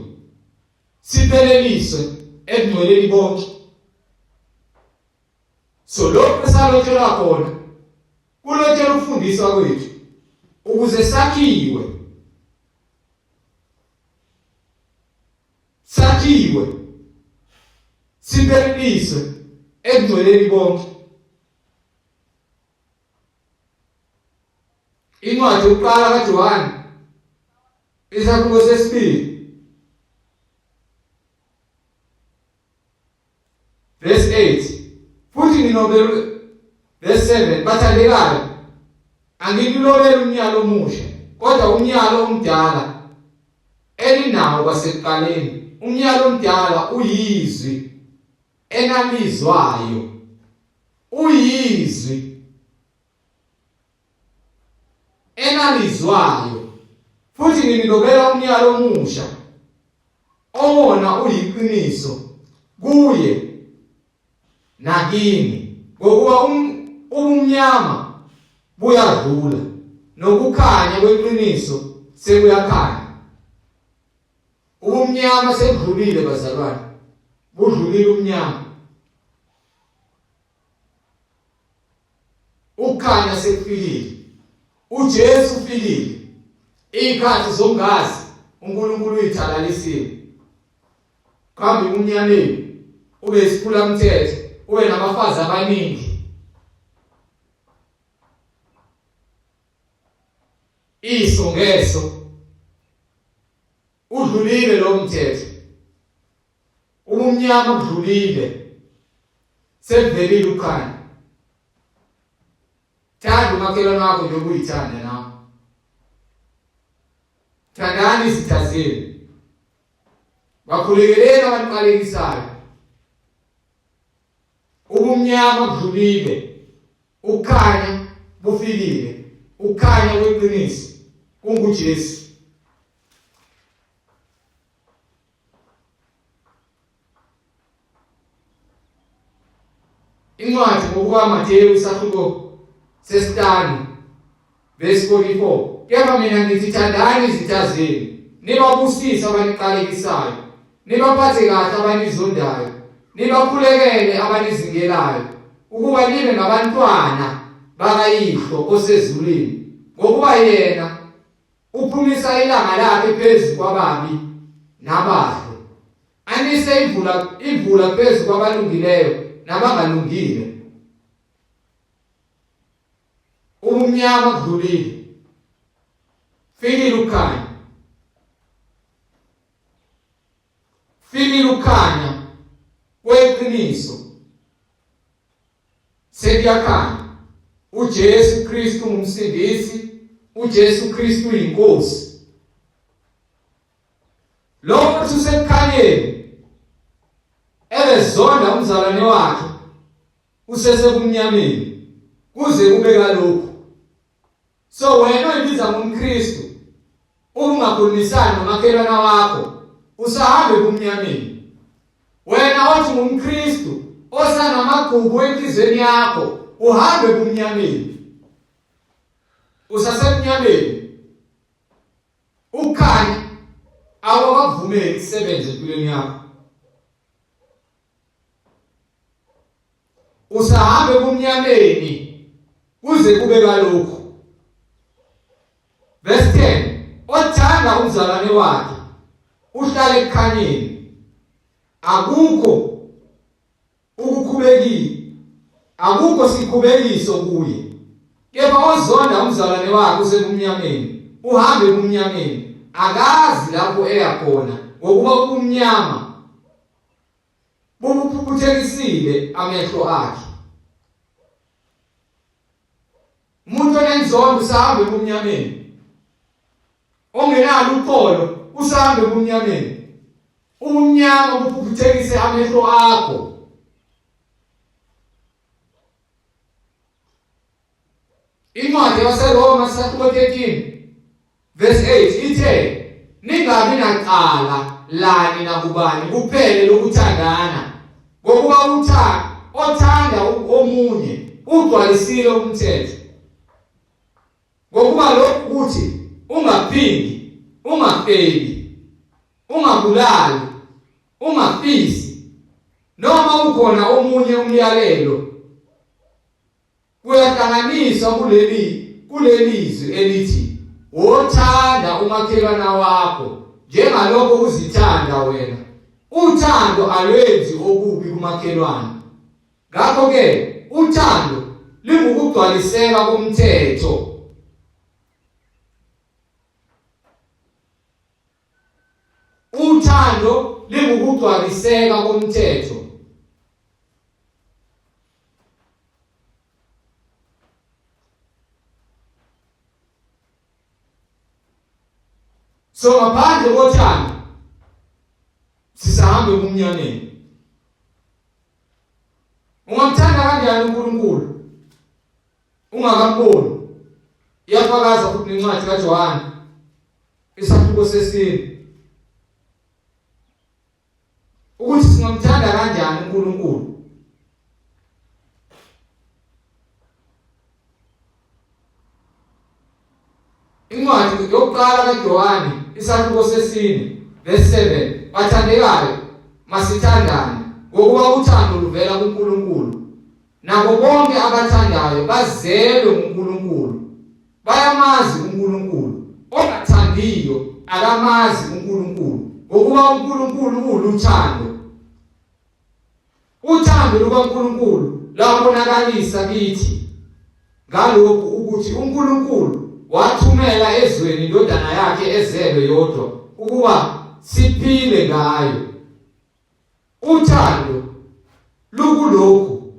sipheleliswe ekungcweleni bonke. So lokho esalotshelwa khona kulotshelwa ukufundiswa kwethu ukuze sakhiwe, sipheleliswe ekungcweleni bonke. Incwadi yokuqala kaJohane isahluko sesibili verse 8, futhi nginobele verse 7, bathandekayo angikulobela umnyalo omusha kodwa umnyalo omdala elinawo kwasekuqaleni. Umnyalo omdala uyizwi enalizwayo, futhi nginilobela umnyalo omusha owona uyiqiniso kuye nakini, ngokuba ubumnyama buyadlula nokukhanya kweqiniso sekuyakhanya. Ubumnyama sebudlulile bazalwane, budlulile umnyama, ukukhanya sekufikile, uJesu ufikile. Ikhathi zongazi uNkulunkulu uyithalalisile. Kambe umnyameni ube isiphula mthetho, ube nabafazi abaningi, iso ngeso, udlulile lo mthetho. Ubumnyama budlulile, sekuvelile ukukhanya. Thanda umakhelwane wakho njengoba uyithanda nawe. Thandani izitha zenu Bakhulukeleni abantu balekisayo. Ubumnyama kudlulile. Ukhanya bufikile. Ukhanya kweqiniso kunguJesu. Incwadi ngokukaMateyu isahluko sesihlanu verse 44. Kepha mina ngithi thandani izitha zenu, nibabusise abaniqalekisayo, nibaphathe kahle abanizondayo, nibakhulekele abanizingelayo, ukuba nibe ngabantwana bakayihlo osezulwini, ngokuba yena uphumisa ilanga lakhe phezu kwababi nabahle, anise imvula phezu kwabalungileyo nabangalungile. Ubumnyama kudlulile, fikile ukhanya. Fikile ukhanya kweqiniso. Sekuyakhanya. uJesu Kristu ngumsindisi, uJesu Kristu uyinkosi. Lo muntu usekukhanyeni ebezonda umzalwane wakhe usesebumnyameni kuze kube kalokho. So wena oyibiza ngumKristu ungakhulumisani nomakhelwane wakho usahambe kumnyameni. Wena othi ngumKristu osanamagugu enhlizweni yakho uhambe kumnyameni. Usasemnyameni. Ukhanya awakavumeli isebenze empilweni yakho. Usahambe kumnyameni kuze kube kalokho. Verse 10. Othanda umzalwane wakhe uhlala ekukhanyeni. Akukho ukukhubekile. Akukho sikhubekiso kuye. Kepha ozonda umzalwane wakhe usekumnyameni, uhambe kumnyameni, akazi lapho eya khona, ngokuba kumnyama bubuphuthekisile amehlo akhe. Umuntu onenzondo usahambe kumnyameni, ongenalo uqolo usahambe kumnyameni. Umnyama buphuthekise amehlo akho. Incwadi yaseRoma isahluko 13 verse 8 ithe, ningabi nacala lani nakubani kuphele lokuthandana, ngokuba othanda omunye ugcwalisile umthetho. Ngokuba lokhu kuthi ungaphindi, ungafeli, ungabulali, ungafisi, noma ukhona omunye umyalelo kuyahlanganiswa kulelizwi elithi, wothanda umakhelwane wakho njengalokho uzithanda wena. Uthando alwenzi okubi kumakhelwane. Ngakho ke uthando lingukugcwaliseka komthetho. Uthando lingukugcwaliseka komthetho. So ngaphandle kothando sisahambe kumnyameni. Ungamthanda kanjani uNkulunkulu ungakamboni? Iyafakaza futhi nencwadi kaJohane isahluko sesine ukuthi singamthanda kanjani uNkulunkulu. Incwadi yokuqala kaJohane isahluko sesine verse 7, bathandekayo masithandane ngokuba uthando luvela kuNkulunkulu. Nabo bonke abathandayo bazelwe nguNkulunkulu, bayamazi uNkulunkulu. Ongathandiyo akamazi uNkulunkulu, ngokuba uNkulunkulu uluthando. Uthando lukaNkulunkulu lwabonakalisa kithi ngalokhu ukuthi uNkulunkulu wathumela ezweni indodana yakhe ezelwe yodwa ukuba siphile ngayo. Uthando lukulokhu,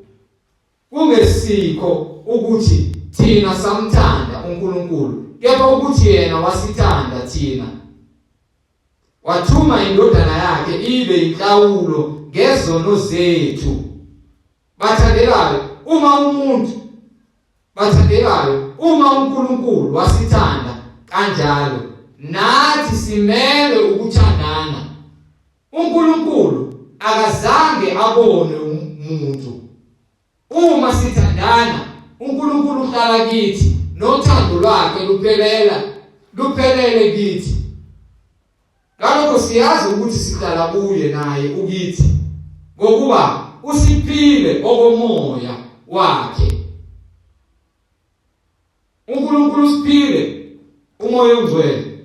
kungesikho ukuthi thina samthanda uNkulunkulu, kepha ukuthi yena wasithanda thina wathuma indodana yakhe ibe inhlawulo ngezono zethu. Bathandekayo, uma uNkulunkulu wasithanda kanjalo, nathi simele ukuthandana. uNkulunkulu akazange abone umuntu. Uma sithandana, uNkulunkulu uhlala kithi, nothando lwakhe luphelele kithi. Ngalokho siyazi ukuthi sihlala kuye naye ukithi, ngokuba usiphile okomoya wakhe. uNkulunkulu usiphile umoya ongcwele.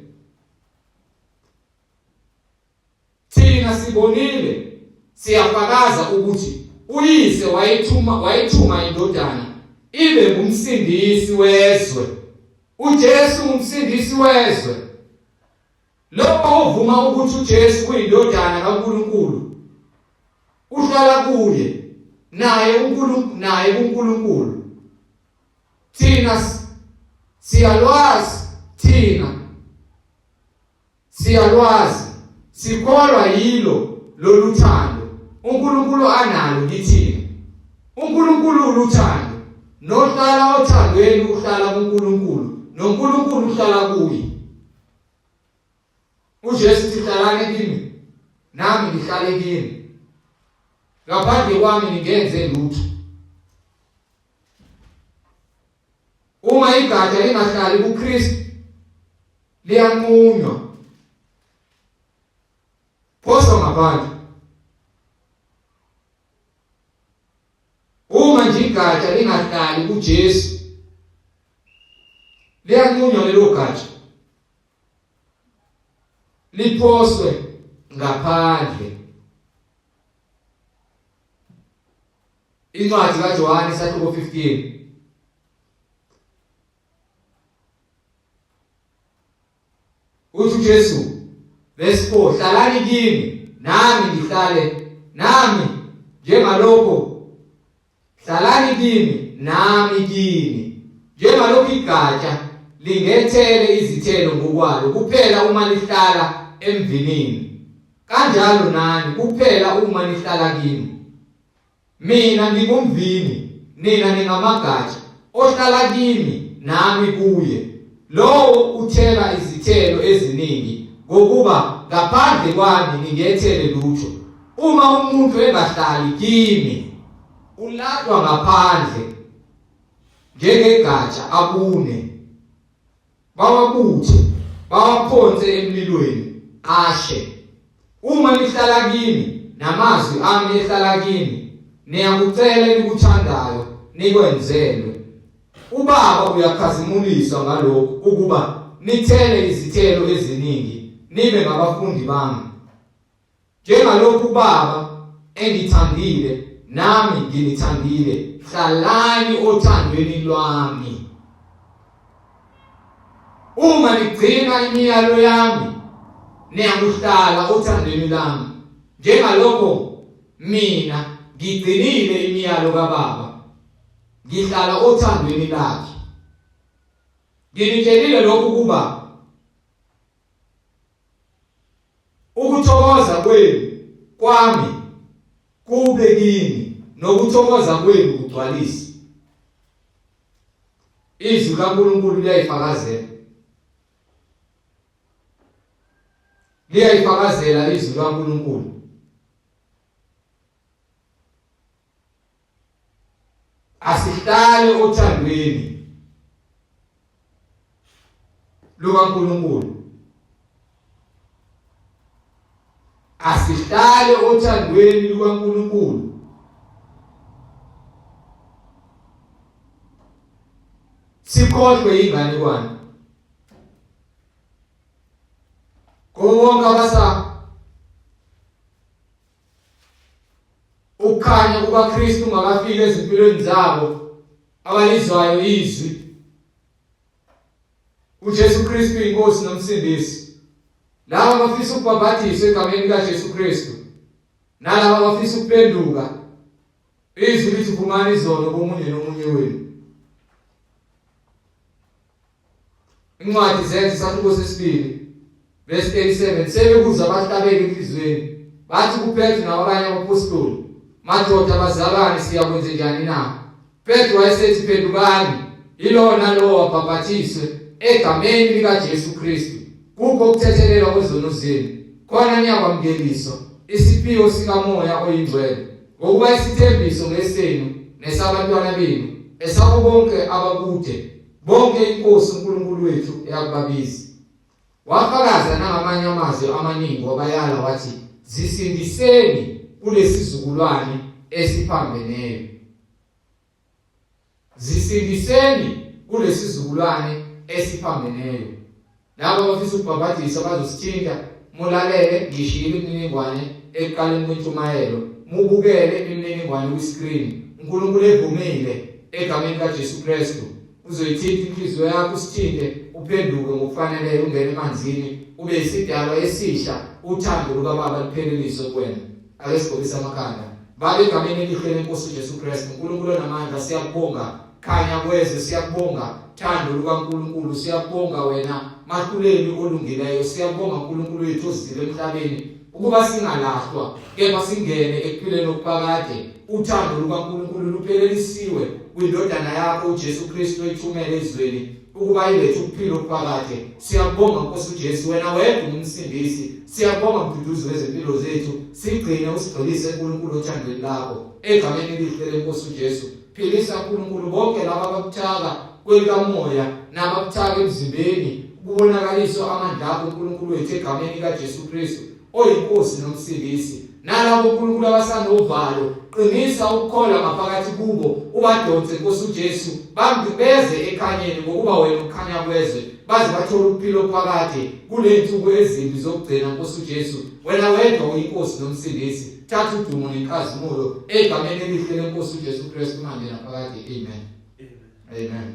Thina sibonile, siyafakaza ukuthi uyise wayithuma indodana ibe ngumsindisi wezwe. uJesu ngumsindisi wezwe. Lokho ovuma ukuthi uJesu kuyindodana kaNkulunkulu uhlala kuye naye uNkulunkulu. Thina siyalwazi, sikholwa yilo loluthando uNkulunkulu analo kithina. uNkulunkulu uluthando, nohlala othandweni uhlala kuNkulunkulu, noNkulunkulu uhlala kuye. uJesu sihlalane kimi, nami ngihlale kini. Ngaphandle kwami ningenze lutho. Uma igatsha lingahlali kuKristu liyanqunywa, phoswa ngaphandle. Uma nje igatsha lingahlali kuJesu liyanqunywa, lelo gatsha liphoswe ngaphandle. Incwadi kaJohane isahluko 15 uthi uJesu verse 4, hlalani kimi nami ngihlale nami njengalokho, hlalani kimi nami kini, njengalokho igatsha lingethele izithelo ngokwalo kuphela uma lihlala emvinini, kanjalo nani kuphela uma lihlala kimi. Mina ngingumvini, nina ningamagatsha. Ohlala kimi nami kuye, lowo uthela izithelo eziningi, ngokuba ngaphandle kwami ningethele lutho. Uma umuntu engahlali kimi, uladwa ngaphandle njengegatsha abune, bawabuthe bawaphonse emlilweni ashe. Uma lihlala kimi namazwi ami ehlala kimi, niyakucela elikuthandayo nikwenzelwe. uBaba uyakhazimulisa ngalokho ukuba nithele izithelo eziningi, nibe ngabafundi bami. Njengalokhu uBaba engithandile nami nginithandile, hlalani othandweni lwami. Uma nigcina imiyalo yami, niyakuhlala othandweni lami, njengalokho mina ngigcinile imiyalo kaBaba, ngihlala othandweni lakhe. Nginitshelile lokhu kuba ukuthokoza kwami kube kini, nokuthokoza kwenu kugcwalise. Izwi kaNkulunkulu liyayifakazela izwi kaNkulunkulu. Asihlale othandweni lukaNkulunkulu. Asihlale othandweni lukaNkulunkulu. Sikhohlwe inganekwane. Konke ukukhanya kukaKristu ungakafiki ezimpilweni zabo, abalizwayo izwi uJesu Kristu inkosi nomsindisi, laba abafisa ukubhabhathizwa egameni likaJesu Kristu, nalaba abafisa ukuphenduka, izwi lithi vumani izono komunye nomunye wenu. Incwadi zethu isahluko sesibili verse 37, sebekuza abahlabeke enhlizweni bathi kuPetru nabanye abapostoli, madoda bazalwane siyakwenza njani na? Petru wayesethi, phendukani, ilona lo wabhaphathiswe egameni likaJesu Kristu kukho ukuthethelelwa kwezono zenu, khona niyakwamukeliswa isiphiwo sikaMoya oyingcwele, ngokuba isithembiso ngesenu nesabantwana benu, esabo bonke abakude, bonke inkosi uNkulunkulu wethu eyakubabiza. Wafakaza nangamanye amazwi amaningi wabayala wathi, zisindiseni kulesizukulwane esiphambeneyo. Zisindiseni kulesizukulwane esiphambeneyo. Labo abafisa ukubhaphathisa bazosithinta, mulalele ngishilo imininingwane ekuqaleni kwentshumayelo, mubukele imininingwane kwi-screen. uNkulunkulu evumile egameni kaJesu Kristu uzoyithinta inhliziyo yakho, usithinte, uphenduke ngokufaneleyo, ungene emanzini, ube isidalwa esisha, uthando lukaBaba lupheleliswe kuwena. Ake sigobise amakhanda. Baba, egameni elihle lenkosi uJesu Kristu, uNkulunkulu onamandla, siyakubonga khanya kweze, siyakubonga thando lukaNkulunkulu, siyakubonga wena mahluleli olungileyo, siyakubonga uNkulunkulu wethu ozizile emhlabeni ukuba singalahlwa kepha singene ekuphileni okuphakade. Uthando lukaNkulunkulu luphelelisiwe kwindodana yakho uJesu Kristu oyithumele ezweni ukuba ilethe ukuphila okuphakade. Siyakubonga Nkosi uJesu, wena wedwa umsindisi. Siyakubonga mduduzi wezempilo zethu, sigcine usigxilise uNkulunkulu othandweni lakho egameni elihle lenkosi uJesu. Philisa uNkulunkulu bonke laba abakuthaka kwelikamoya nabakuthaka emzimbeni, kubonakaliswa amandla akho uNkulunkulu wethu egameni kaJesu Kristu oyinkosi nomsindisi. Nalabo uNkulunkulu abasanovalo, qinisa ukukholwa ngaphakathi kubo, ubadonse Nkosi uJesu, bambeze ekhanyeni ngokuba wena ukhanya kwezwe, baze bathole ukuphila okuphakade kule nsuku ezimbi zokugcina Nkosi uJesu. Wena wedwa uyinkosi nomsindisi, thatha udumo nenkazimulo egameni elihle lenkosi uJesu Kristu manje naphakade. Amen. Amen.